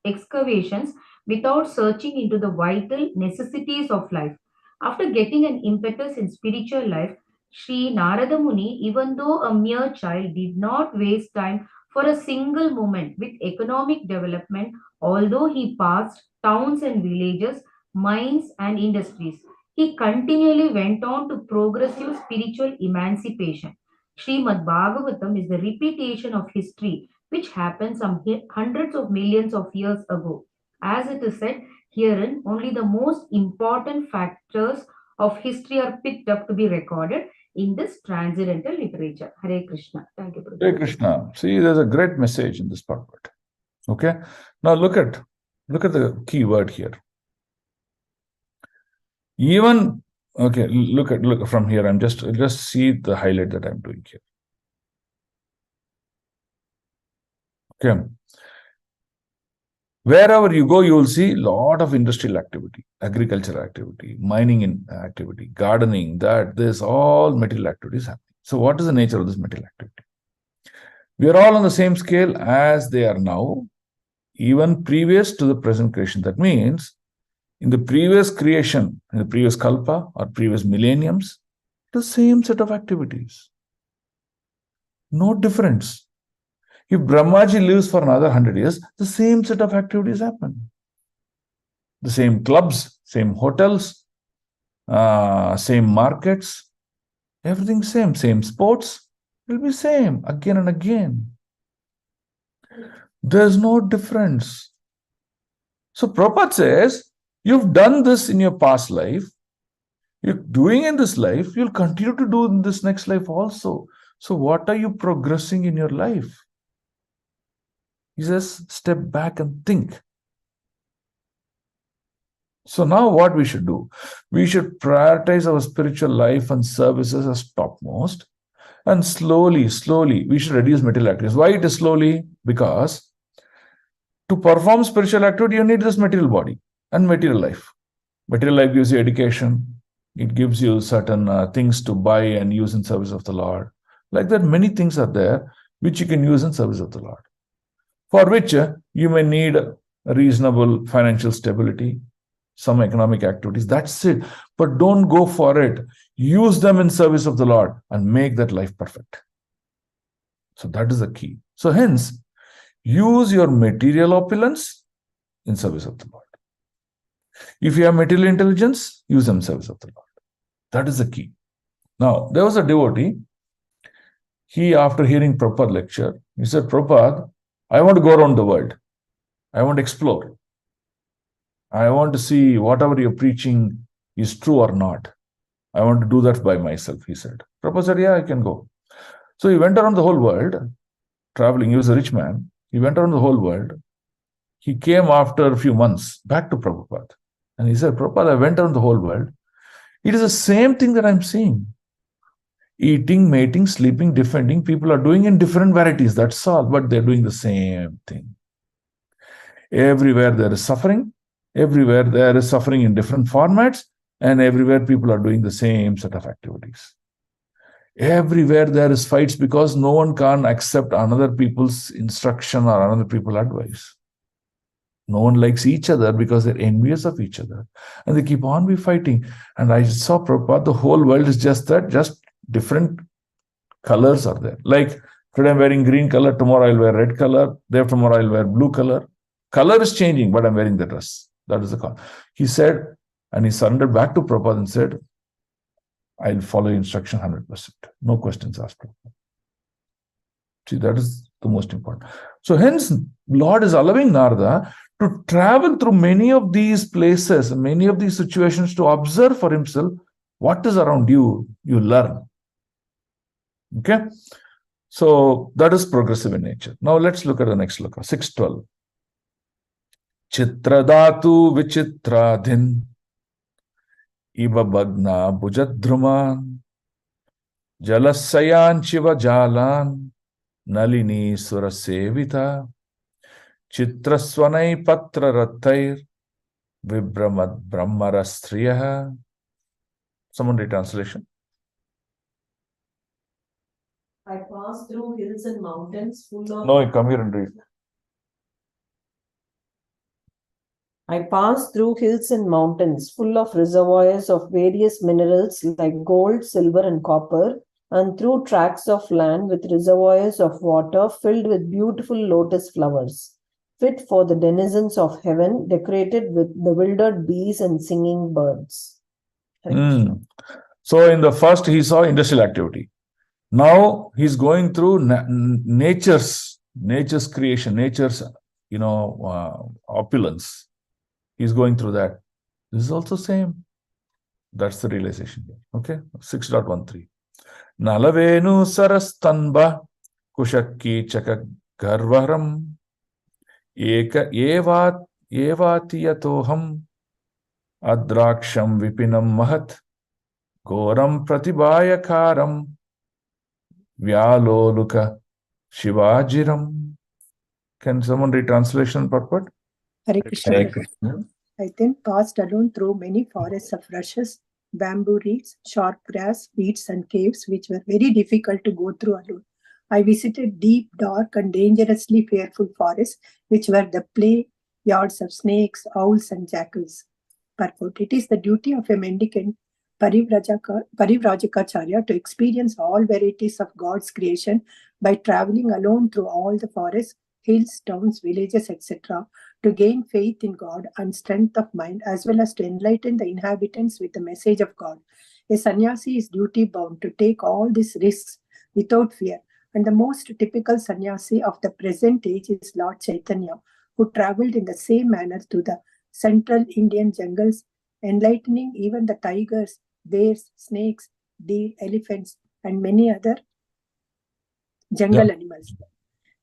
excavations without searching into the vital necessities of life. After getting an impetus in spiritual life, Sri Narada Muni, even though a mere child, did not waste time for a single moment with economic development, although he passed towns and villages, mines and industries. He continually went on to progressive spiritual emancipation. Srimad Bhagavatam is the repetition of history which happened some hundreds of millions of years ago. As it is said, herein only the most important factors of history are picked up to be recorded in this transcendental literature. Hare Krishna. Thank you, Prabhupada. Hare Krishna. See, there's a great message in this purport. Okay. Now look at the key word here. Even okay, look from here. I'm just see the highlight that I'm doing here. Okay. Wherever you go, you will see a lot of industrial activity, agricultural activity, mining activity, gardening, this, all material activities happening. So what is the nature of this material activity? We are all on the same scale as they are now, even previous to the present creation. That means, in the previous creation, in the previous kalpa or previous millenniums, the same set of activities. No difference. If Brahmaji lives for another 100 years, the same set of activities happen. The same clubs, same hotels, same markets, everything same sports will be same again and again. There's no difference. So Prabhupada says, you've done this in your past life, you're doing in this life, you'll continue to do in this next life also. So what are you progressing in your life? He says, step back and think. So now what we should do? We should prioritize our spiritual life and services as topmost. And slowly, we should reduce material activities. Why it is slowly? Because to perform spiritual activity, you need this material body and material life. Material life gives you education. It gives you certain things to buy and use in service of the Lord. Like that, many things are there. which you can use in service of the Lord, for which you may need a reasonable financial stability, some economic activities. That's it. But don't go for it. Use them in service of the Lord and make that life perfect. So that is the key. So hence, use your material opulence in service of the Lord. If you have material intelligence, use them in service of the Lord. That is the key. Now, there was a devotee. He, after hearing Prabhupada lecture, he said, Prabhupada, I want to go around the world. I want to explore. I want to see whatever you're preaching is true or not. I want to do that by myself, he said. Prabhupada said, yeah, I can go. So he went around the whole world, traveling. He was a rich man. He went around the whole world. He came after a few months back to Prabhupada. And he said, Prabhupada, I went around the whole world. It is the same thing that I'm seeing. Eating, mating, sleeping, defending. People are doing in different varieties. That's all. But they're doing the same thing. Everywhere there is suffering. Everywhere there is suffering in different formats. And everywhere people are doing the same set of activities. Everywhere there is fights because no one can accept another people's instruction or another people's advice. No one likes each other because they're envious of each other. And they keep on fighting. And I saw Prabhupada, the whole world is just that, just different colors are there. Like today I'm wearing green color, tomorrow I'll wear red color, day after tomorrow I'll wear blue color. Color is changing, but I'm wearing the dress. That is the color. He said, and he surrendered back to Prabhupada and said, I'll follow instruction 100%. No questions asked. See, that is the most important. So hence, Lord is allowing Narada to travel through many of these places, many of these situations to observe for himself what is around you, you learn. Okay? So that is progressive in nature. Now let's look at the next sloka, 612. Chitradatu vichitradhin iva bhagna bhujadhruman jalasayan chiva jalan nalini surasevita chitrasvanai patra rattair vibramad brahmarastriyaha. Someone read translation. I passed through hills and mountains full of... No, come here and read. I passed through hills and mountains full of reservoirs of various minerals like gold, silver, and copper, and through tracts of land with reservoirs of water filled with beautiful lotus flowers, fit for the denizens of heaven, decorated with bewildered bees and singing birds. So in the first, he saw industrial activity. Now he's going through nature's creation, nature's, opulence. He's going through that. This is also same. That's the realization here. Okay, 6.13. Nalavenu sarastanba kushakki chaka garvaram eka evatiyatoham adraksham vipinam mahat goram pratibhayakaram vyaloluka shivajiram. Can someone read translation purport? Hare Krishna. Hare Krishna. I then passed alone through many forests of rushes, bamboo reeds, sharp grass, weeds, and caves, which were very difficult to go through alone. I visited deep, dark, and dangerously fearful forests, which were the play yards of snakes, owls, and jackals. Purport. It is the duty of a mendicant Parivrajacharya to experience all varieties of God's creation by traveling alone through all the forests, hills, towns, villages, etc., to gain faith in God and strength of mind, as well as to enlighten the inhabitants with the message of God. A sannyasi is duty-bound to take all these risks without fear, and the most typical sannyasi of the present age is Lord Chaitanya, who traveled in the same manner through the central Indian jungles, enlightening even the tigers, bears, snakes, deer, elephants, and many other jungle animals.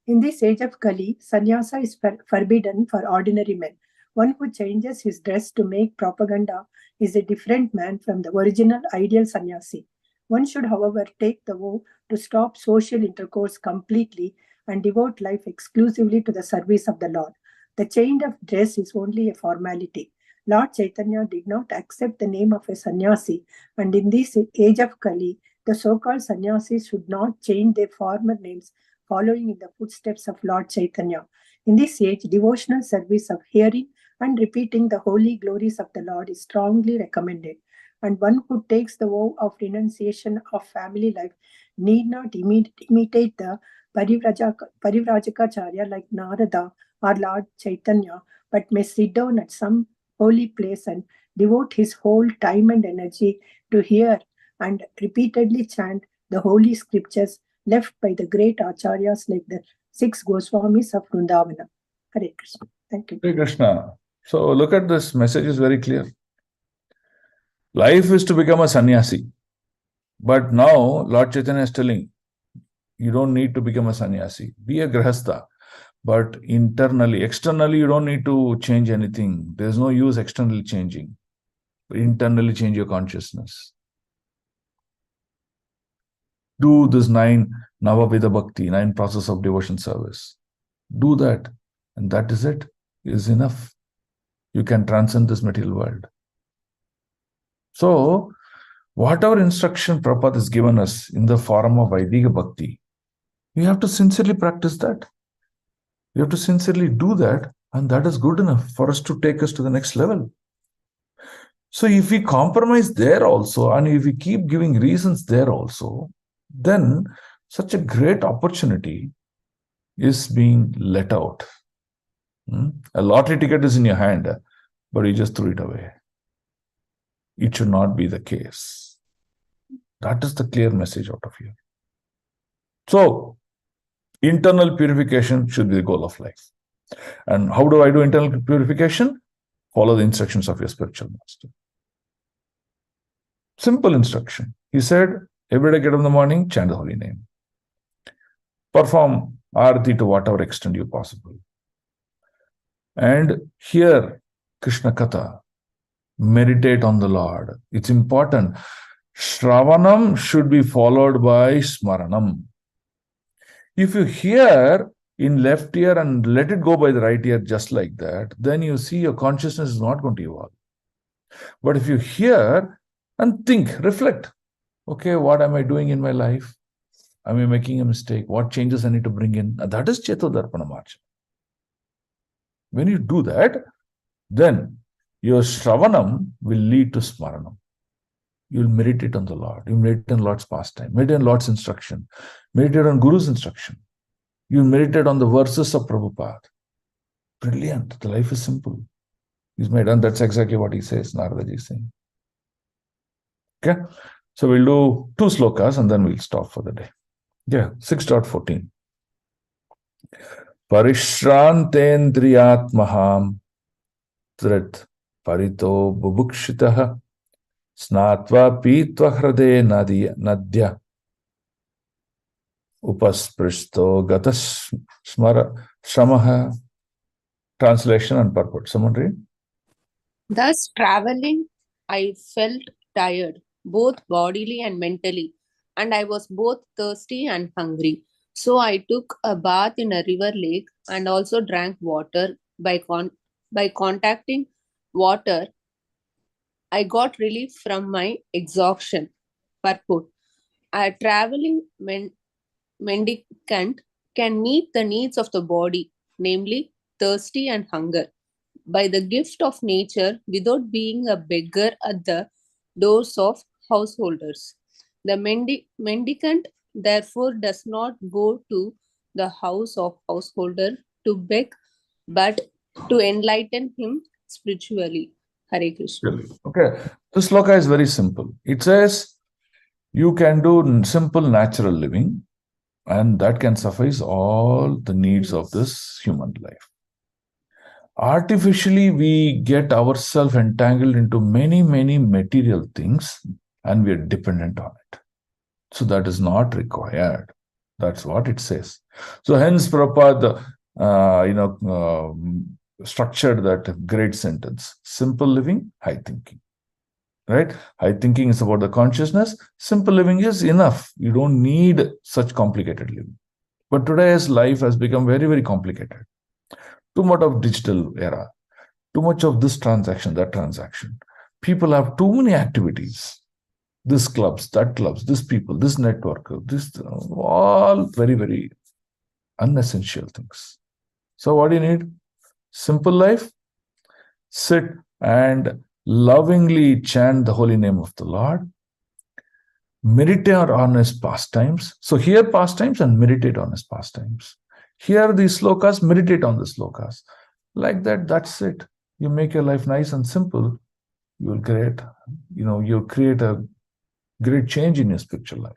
In this age of Kali, sannyasa is forbidden for ordinary men. One who changes his dress to make propaganda is a different man from the original ideal sannyasi. One should, however, take the vow to stop social intercourse completely and devote life exclusively to the service of the Lord. The change of dress is only a formality. Lord Chaitanya did not accept the name of a sannyasi, and in this age of Kali, the so-called sannyasis should not change their former names following in the footsteps of Lord Chaitanya. In this age, devotional service of hearing and repeating the holy glories of the Lord is strongly recommended. And one who takes the vow of renunciation of family life need not imitate the Parivrajacharya like Narada or Lord Chaitanya, but may sit down at some holy place and devote his whole time and energy to hear and repeatedly chant the holy scriptures left by the great acharyas like the 6 Goswamis of Vrindavana. Hare Krishna. Thank you. Hare Krishna. So look at this message is very clear. Life is to become a sannyasi. But now Lord Chaitanya is telling, you don't need to become a sannyasi. Be a grihastha. But internally, externally, you don't need to change anything. There's no use externally changing. Internally change your consciousness. Do this 9 Navavida Bhakti, 9 process of devotion service. Do that. And that is it. It is enough. You can transcend this material world. So, whatever instruction Prabhupada has given us in the form of Vaidika Bhakti, we have to sincerely practice that. We have to sincerely do that, and that is good enough for us to take us to the next level. So if we compromise there also, and if we keep giving reasons there also, then such a great opportunity is being let out. A lottery ticket is in your hand, but you just threw it away. It should not be the case. That is the clear message out of here. So, internal purification should be the goal of life. And how do I do internal purification? Follow the instructions of your spiritual master. Simple instruction. He said, every day get up in the morning, chant the holy name. Perform arati to whatever extent you possible. And hear Krishna Katha. Meditate on the Lord. It's important. Shravanam should be followed by Smaranam. If you hear in left ear and let it go by the right ear just like that, then you see your consciousness is not going to evolve. But if you hear and think, reflect, okay, what am I doing in my life? Am I making a mistake? What changes I need to bring in? That is Chetodarpana Marcha. When you do that, then your Shravanam will lead to Smaranam. You will meditate on the Lord. You meditate on Lord's pastime. Meditate on Lord's instruction. Meditate on Guru's instruction. You meditate on the verses of Prabhupada. Brilliant. The life is simple. He's made, and that's exactly what he says, Naradaji is saying. Okay? So we'll do 2 slokas and then we'll stop for the day. Yeah, 6.14. Parishrantendriyatmaham trit parito bubukshitaha snatva pitva hrade nadya upaspristo gatas shamaha. Translation and purport. Someone read? Thus traveling, I felt tired, both bodily and mentally, and I was both thirsty and hungry. So I took a bath in a river lake and also drank water. By contacting water, I got relief from my exhaustion. Purport. A traveling mendicant can meet the needs of the body, namely thirsty and hunger, by the gift of nature without being a beggar at the doors of householders. The mendicant therefore does not go to the house of householder to beg, but to enlighten him spiritually. Hare Krishna. Okay. This sloka is very simple. It says you can do simple natural living, and that can suffice all the needs of this human life. Artificially, we get ourselves entangled into many, many material things, and we are dependent on it. So that is not required. That's what it says. So hence Prabhupada, structured that great sentence. Simple living, high thinking. Right? High thinking is about the consciousness. Simple living is enough. You don't need such complicated living. But today's life has become very, very complicated. Too much of digital era. Too much of this transaction, that transaction. People have too many activities. This clubs, that clubs, this people, this network, this all very, very unessential things. So what do you need? Simple life. Sit and lovingly chant the holy name of the Lord. Meditate on his pastimes. So hear pastimes and meditate on his pastimes. Hear these slokas, meditate on the slokas. Like that, that's it. You make your life nice and simple. You will you'll create a great change in your spiritual life.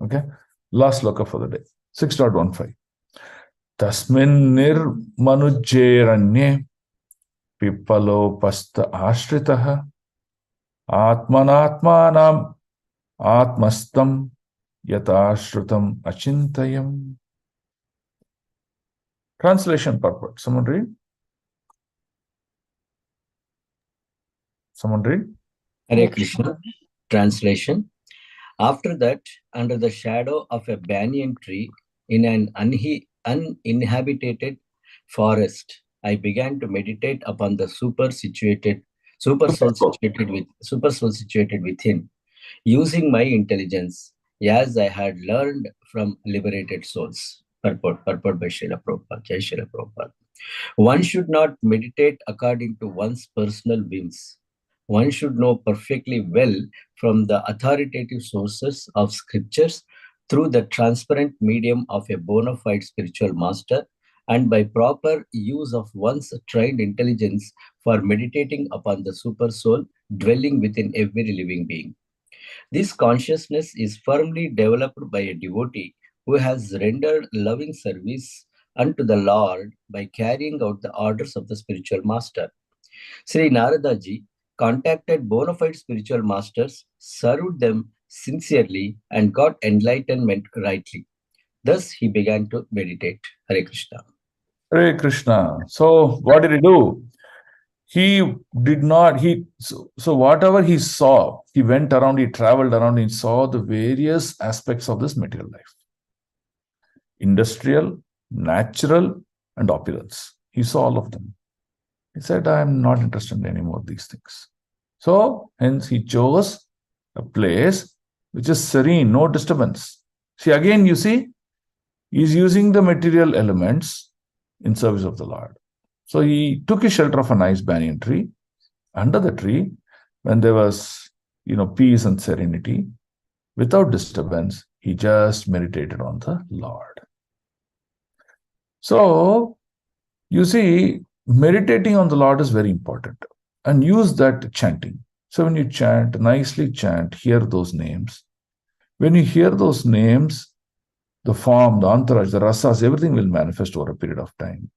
Okay? Last sloka for the day. 6.15. Tasmin nirmanujjeranye pippalo pasta ashritaha atmanatmanam atmastam yatashrutam achintayam. Translation purport. Someone read? Someone read? Hare Krishna. Translation. After that, under the shadow of a banyan tree in an uninhabited forest, I began to meditate upon the super soul situated within, using my intelligence as I had learned from liberated souls. Purport by Srila Prabhupada. Jai Srila Prabhupada. One should not meditate according to one's personal whims. One should know perfectly well from the authoritative sources of scriptures through the transparent medium of a bona fide spiritual master and by proper use of one's trained intelligence for meditating upon the super soul dwelling within every living being. This consciousness is firmly developed by a devotee who has rendered loving service unto the Lord by carrying out the orders of the spiritual master. Sri Narada ji contacted bona fide spiritual masters, served them sincerely, and got enlightenment rightly. Thus, he began to meditate. Hare Krishna. Hare Krishna. So, what did he do? He did not, so whatever he saw, he went around, he traveled around, he saw the various aspects of this material life. Industrial, natural, and opulence. He saw all of them. He said, I am not interested in any more of these things. So, hence he chose a place which is serene, no disturbance. See, again, you see, he's using the material elements in service of the Lord. So he took his shelter of a nice banyan tree. Under the tree, when there was, peace and serenity, without disturbance, he just meditated on the Lord. So, you see, meditating on the Lord is very important. And use that chanting. So when you chant, nicely chant, hear those names. When you hear those names, the form, the antaraj, the rasas, everything will manifest over a period of time.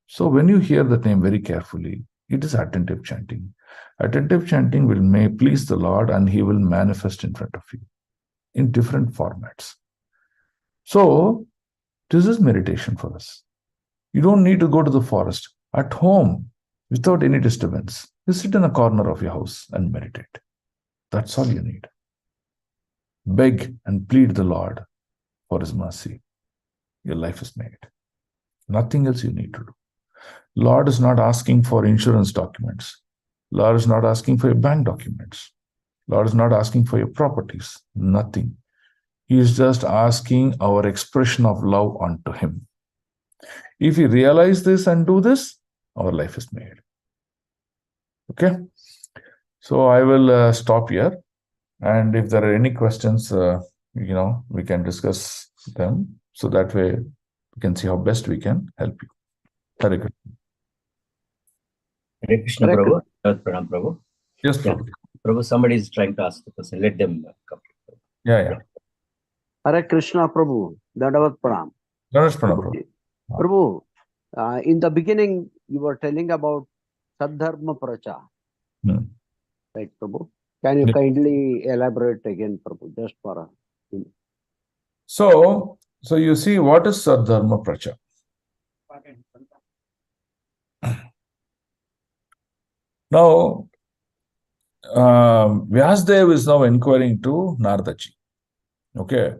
So when you hear that name very carefully, it is attentive chanting. Attentive chanting will please the Lord and he will manifest in front of you in different formats. So this is meditation for us. You don't need to go to the forest. At home, without any disturbance, you sit in a corner of your house and meditate. That's all you need. Beg and plead the Lord for his mercy. Your life is made. Nothing else you need to do. Lord is not asking for insurance documents. Lord is not asking for your bank documents. Lord is not asking for your properties. Nothing. He is just asking our expression of love unto him. If we realize this and do this, our life is made. Okay? So I will stop here. And if there are any questions, we can discuss them. So that way we can see how best we can help you. Hare Krishna. Hare Krishna, Prabhu. Pranam, Prabhu. Yes, Prabhu. Prabhu, somebody is trying to ask the question. Let them come. Yeah. Hare Krishna, Prabhu. Dandavat Pranam. Dandavat Pranam, Prabhu. Prabhu, in the beginning, you were telling about Sadharma Pracha. Right, Prabhu? Can you kindly elaborate again, Prabhu, just for a... So you see, what is Sadharma Pracha? Now, Vyasdev is now inquiring to Naradaji. Okay.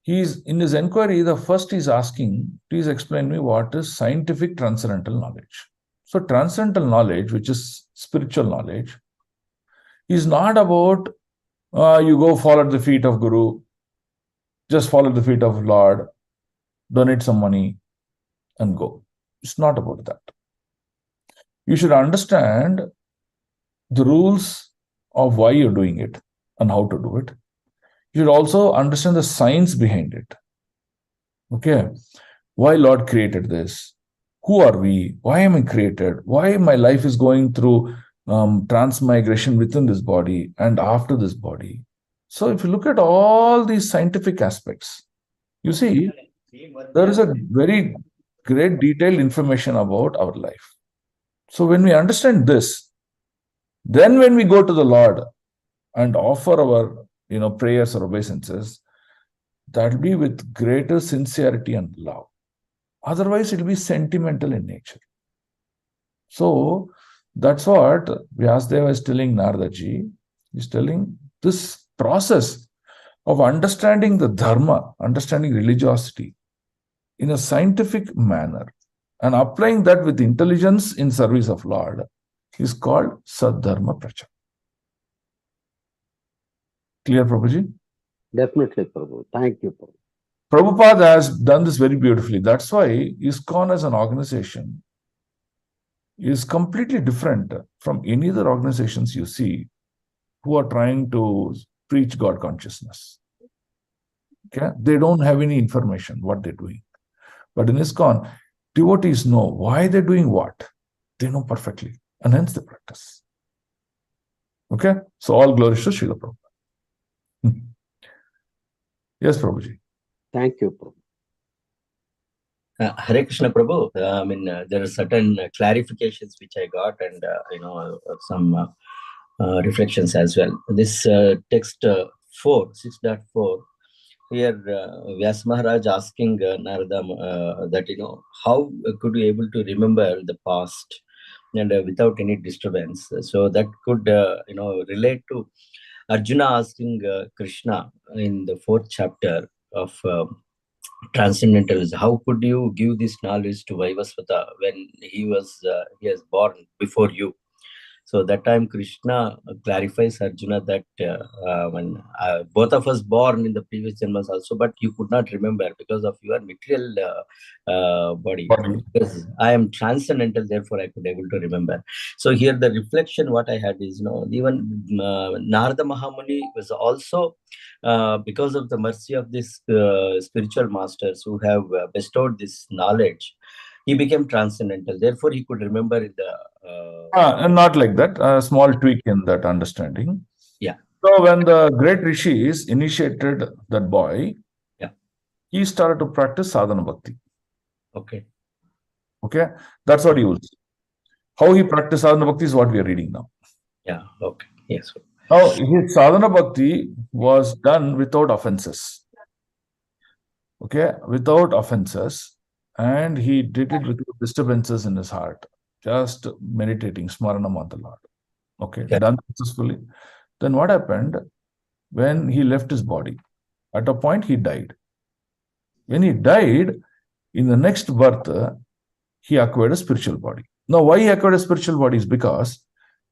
In his inquiry, the first he's asking, please explain me what is scientific transcendental knowledge. So transcendental knowledge, which is spiritual knowledge, is not about you go fall at the feet of Guru, just fall at the feet of Lord, donate some money, and go. It's not about that. You should understand the rules of why you're doing it and how to do it. You should also understand the science behind it. Okay. Why Lord created this? Who are we? Why am I created? Why my life is going through transmigration within this body and after this body? So if you look at all these scientific aspects, you see, there is a very great detailed information about our life. So when we understand this, then when we go to the Lord and offer our prayers or obeisances, that will be with greater sincerity and love. Otherwise, it will be sentimental in nature. So that's what Vyasadeva is telling Naradaji. He's telling this process of understanding the dharma, understanding religiosity in a scientific manner and applying that with intelligence in service of Lord is called Sadharma Pracha. Clear, Prabhuji? Definitely, Prabhu. Thank you, Prabhu. Prabhupada has done this very beautifully. That's why ISKCON as an organization is completely different from any other organizations you see who are trying to preach God consciousness. Okay? They don't have any information what they're doing. But in ISKCON, devotees know why they're doing what. They know perfectly. And hence they practice. Okay? So all glory to Srila Prabhupada. Yes, Prabhuji. Thank you, Prabhu. Hare Krishna Prabhu. There are certain clarifications which I got and, some reflections as well. This text 6.4, here Vyas Maharaj asking Narada that, how could you able to remember the past and without any disturbance? So that could, relate to Arjuna asking Krishna in the 4th chapter of Transcendentalism. How could you give this knowledge to Vaivasvata when he was born before you? So that time Krishna clarifies Arjuna that when both of us born in the previous janmas also, but you could not remember because of your material body. Because I am transcendental, therefore I could able to remember. So here the reflection what I had is, even Narada Mahamuni was also because of the mercy of this spiritual masters who have bestowed this knowledge, he became transcendental. Therefore, he could remember in the. Not like that. A small tweak in that understanding. Yeah. So when the great rishis initiated that boy, he started to practice sadhana bhakti. Okay. Okay. That's what he was. How he practiced sadhana bhakti is what we are reading now. Yeah. Okay. Yes. Now, his sadhana bhakti was done without offenses. Okay. Without offenses. And he did it without disturbances in his heart. Just meditating, smaranam on the Lord. Okay. Done successfully. Then what happened? When he left his body, at a point he died. When he died, in the next birth, he acquired a spiritual body. Now, why he acquired a spiritual body is because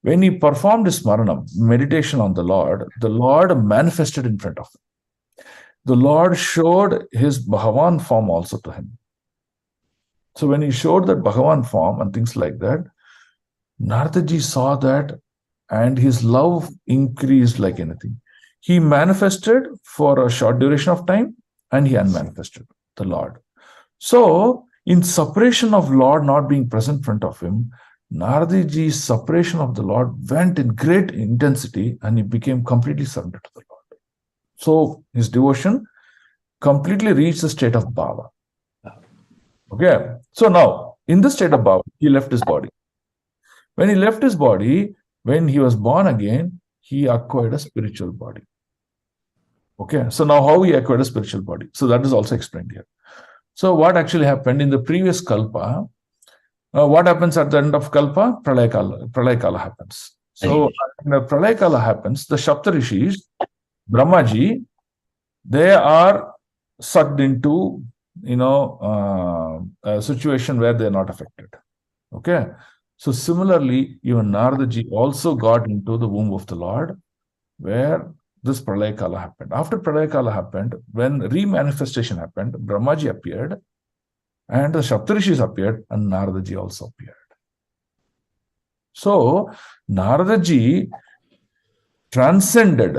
when he performed his smaranam, meditation on the Lord manifested in front of him. The Lord showed his Bhagavan form also to him. So when he showed that Bhagavan form and things like that, Naradaji saw that and his love increased like anything. He manifested for a short duration of time and he unmanifested the Lord. So in separation of Lord not being present in front of him, Naradaji's separation of the Lord went in great intensity and he became completely surrendered to the Lord. So his devotion completely reached the state of bhava. Okay. So now, in the state of bhava, he left his body. When he left his body, when he was born again, he acquired a spiritual body. Okay. So now how he acquired a spiritual body? So that is also explained here. So what actually happened in the previous kalpa? What happens at the end of kalpa? Pralaya kala happens. So when the Pralaya kala happens, the Saptarishis, Brahmaji, they are sucked into a situation where they are not affected. Okay. So similarly, even Naradaji also got into the womb of the Lord where this Pralaya Kala happened. After Pralaya Kala happened, when remanifestation happened, Brahmaji appeared And the Saptarishis appeared, and Naradaji also appeared. So, Naradaji transcended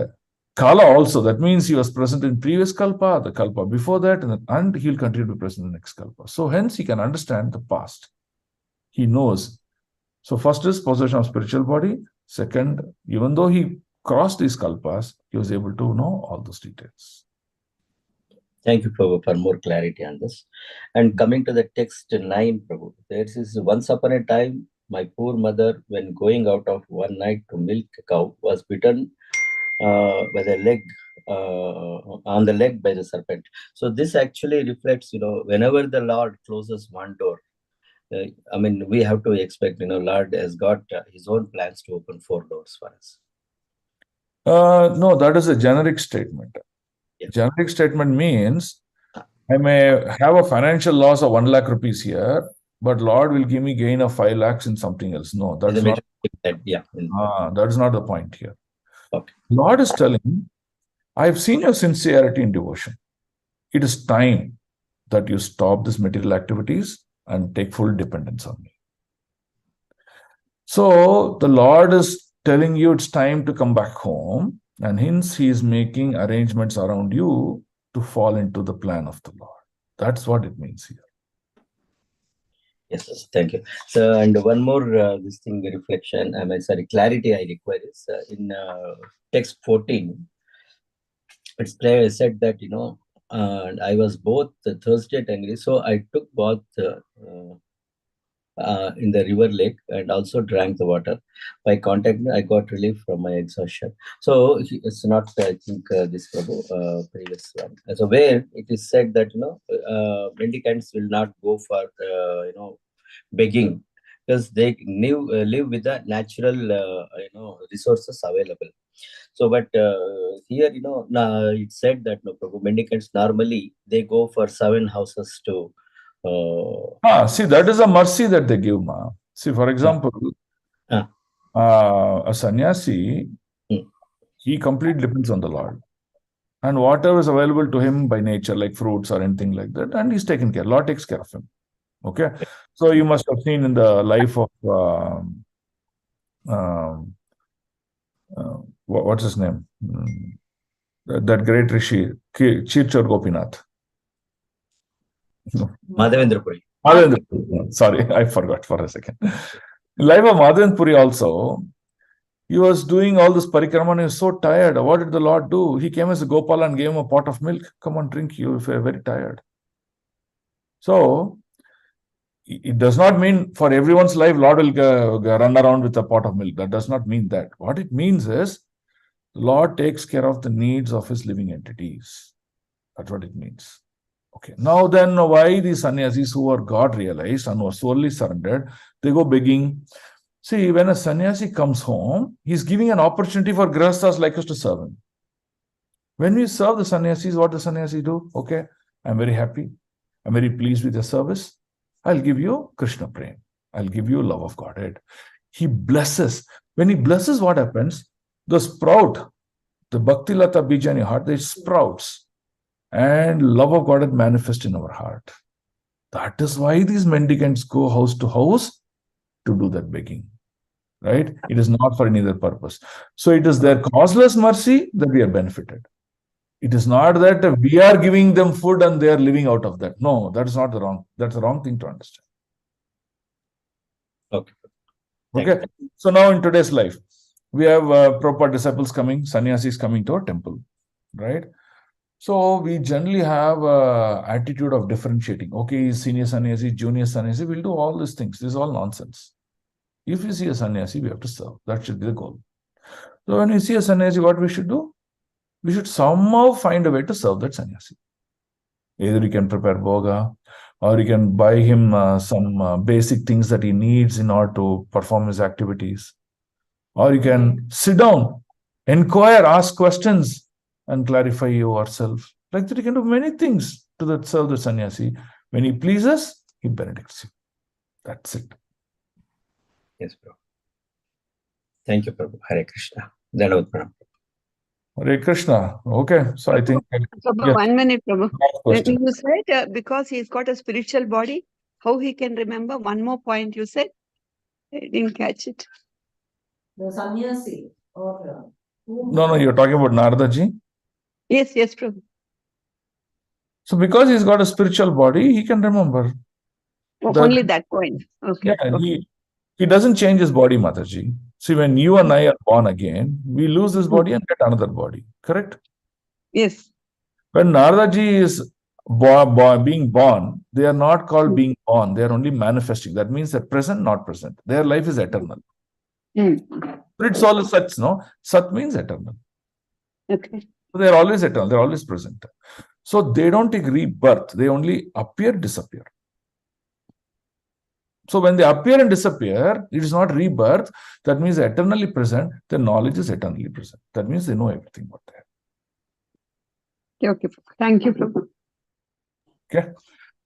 Kala also. That means he was present in previous Kalpa, the Kalpa before that, and he'll continue to be present in the next Kalpa. So, hence, he can understand the past. He knows. So, first is possession of spiritual body. Second, even though he crossed these Kalpas, he was able to know all those details. Thank you, Prabhu, for more clarity on this. And coming to the text 9, Prabhu, there is once upon a time, my poor mother, when going out of one night to milk a cow, was bitten by the leg, on the leg by the serpent. So this actually reflects, whenever the Lord closes one door, we have to expect, Lord has got his own plans to open 4 doors for us. No, that is a generic statement. Yeah. Generic statement means I may have a financial loss of 1 lakh rupees here, but Lord will give me gain of 5 lakhs in something else. No, that's not. That is not the point here. Okay. Lord is telling, I have seen your sincerity in devotion. It is time that you stop these material activities and take full dependence on me. So the Lord is telling you it's time to come back home, and hence he is making arrangements around you to fall into the plan of the Lord. That's what it means here. Yes, yes, thank you. So, and one more reflection, clarity I require is in text 14, it's said that, I was both thirsty and angry, so I took bath in the river lake and also drank the water. By contact, I got relief from my exhaustion. So it's not, I think, this Prabhu, previous one. So where it is said that, mendicants will not go for, begging, because they live with the natural, resources available. So, but here, it said that, Prabhu, mendicants normally, they go for 7 houses to see, that is a mercy that they give, ma. See, for example, a sannyasi, he completely depends on the Lord. And whatever is available to him by nature, like fruits or anything like that, and he's taken care. Lord takes care of him. Okay. So you must have seen in the life of what's his name? That great Rishi, Chirchor Gopinath. Madhavendra Puri. Sorry, I forgot for a second. In life of Madhavendra Puri also, he was doing all this parikrama and he was so tired. What did the Lord do? He came as a Gopala and gave him a pot of milk. Come on, drink you if you're very tired. So, it does not mean for everyone's life, Lord will run around with a pot of milk. That does not mean that. What it means is, Lord takes care of the needs of his living entities. That's what it means. Okay. Now then, why these sannyasis who are God realized and were solely surrendered, they go begging. See, when a sannyasi comes home, he's giving an opportunity for grihasthas like us to serve him. When we serve the sannyasis, what the sannyasi do? Okay, I'm very happy. I'm very pleased with your service. I'll give you Krishna Prem. I'll give you love of Godhead. He blesses. When he blesses, what happens? The sprout, the Bhakti Lata Bija in your heart, they sprouts. And love of Godhead manifests in our heart. That is why these mendicants go house to house to do that begging. Right? It is not for any other purpose. So it is their causeless mercy that we are benefited. It is not that we are giving them food and they are living out of that. No, that is not the wrong. That's the wrong thing to understand. Okay. Okay. So now in today's life, we have proper disciples coming, sannyasis coming to our temple, right? So we generally have attitude of differentiating. Okay, senior sannyasi, junior sannyasi, we'll do all these things. This is all nonsense. If we see a sannyasi, we have to serve. That should be the goal. So when we see a sannyasi, what we should do? We should somehow find a way to serve that sannyasi. Either you can prepare bhoga, or you can buy him some basic things that he needs in order to perform his activities. Or you can sit down, inquire, ask questions, and clarify yourself. Like that, you can do many things to serve the sannyasi. When he pleases, he benedicts you. That's it. Yes, bro. Thank you, Prabhu. Hare Krishna. Dhanavad Pranam. Hare Krishna. Okay, so I think Prabhu, yes, 1 minute, Prabhu. last When question. you said because he's got a spiritual body, how he can remember? One more point you said. I didn't catch it. The sannyasi or No, you're talking about Narada ji. Yes, Prabhu. So because he's got a spiritual body, he can remember. Only that point. Okay. Yeah, he doesn't change his body, Mataji. See, when you and I are born again, we lose this body and get another body. Correct? Yes. When Narada ji is being born, they are not called being born. They are only manifesting. That means they're present, not present. Their life is eternal. Spirit soul is Sat, no? Sat means eternal. Okay. So they're always eternal. They're always present. So they don't take rebirth. They only appear, disappear. So when they appear and disappear, it is not rebirth. That means they're eternally present. Their knowledge is eternally present. That means they know everything what they have. Okay. Thank you, Prabhu.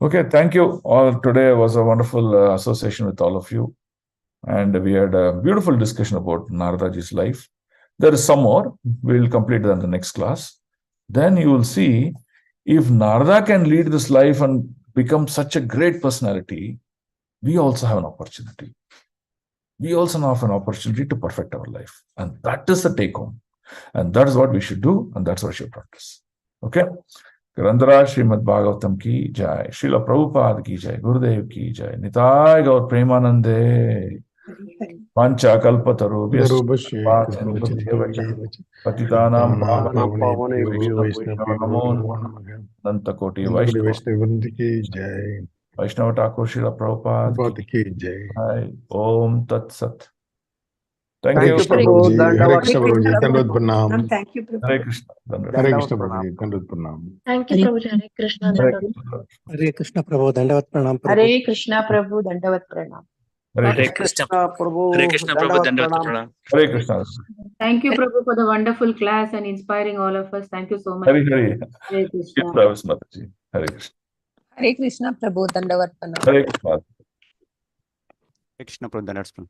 Okay. Thank you all. Today was a wonderful association with all of you. And we had a beautiful discussion about Naradaji's life. There is some more. We will complete that in the next class. Then you will see if Narada can lead this life and become such a great personality, we also have an opportunity. We also have an opportunity to perfect our life. And that is the take home. And that is what we should do. And that's what we should practice. Okay? Grandhara Srimad Bhagavatam ki jai. Srila Prabhupada ki jai. Gurudev ki jai. Nitai Gaur Premanande. Pancha Kalpataru. Patitanam Nantakoti Vaishnava Thakur Srila Prabhupada ki jai. Om Tat Sat. Thank you. Prabhu. Hare Krishna Prabhuji. Dandavad Pranam. Thank you, Prabhu. Hare Krishna. Hare Krishna Prabhuji. Dandavad Pranam. Thank you, Prabhuji. Hare Krishna. Hare Krishna Prabhu, Dandavat Pranam Prabhu. Hare Krishna Prabhu, Dandavat Pranam. Hare Krishna Prabhu. Hare Krishna Prabhu. Dandavat Pranam. Hare Krishna. Thank you, Prabhu, for the wonderful class and inspiring all of us. Thank you so much. Hare Hare Krishna. Hare Krishna. Hare Krishna Prabhu, Dandavat Pranam. Hare Krishna. Hare Krishna Prabhu, Dandavat Pranam.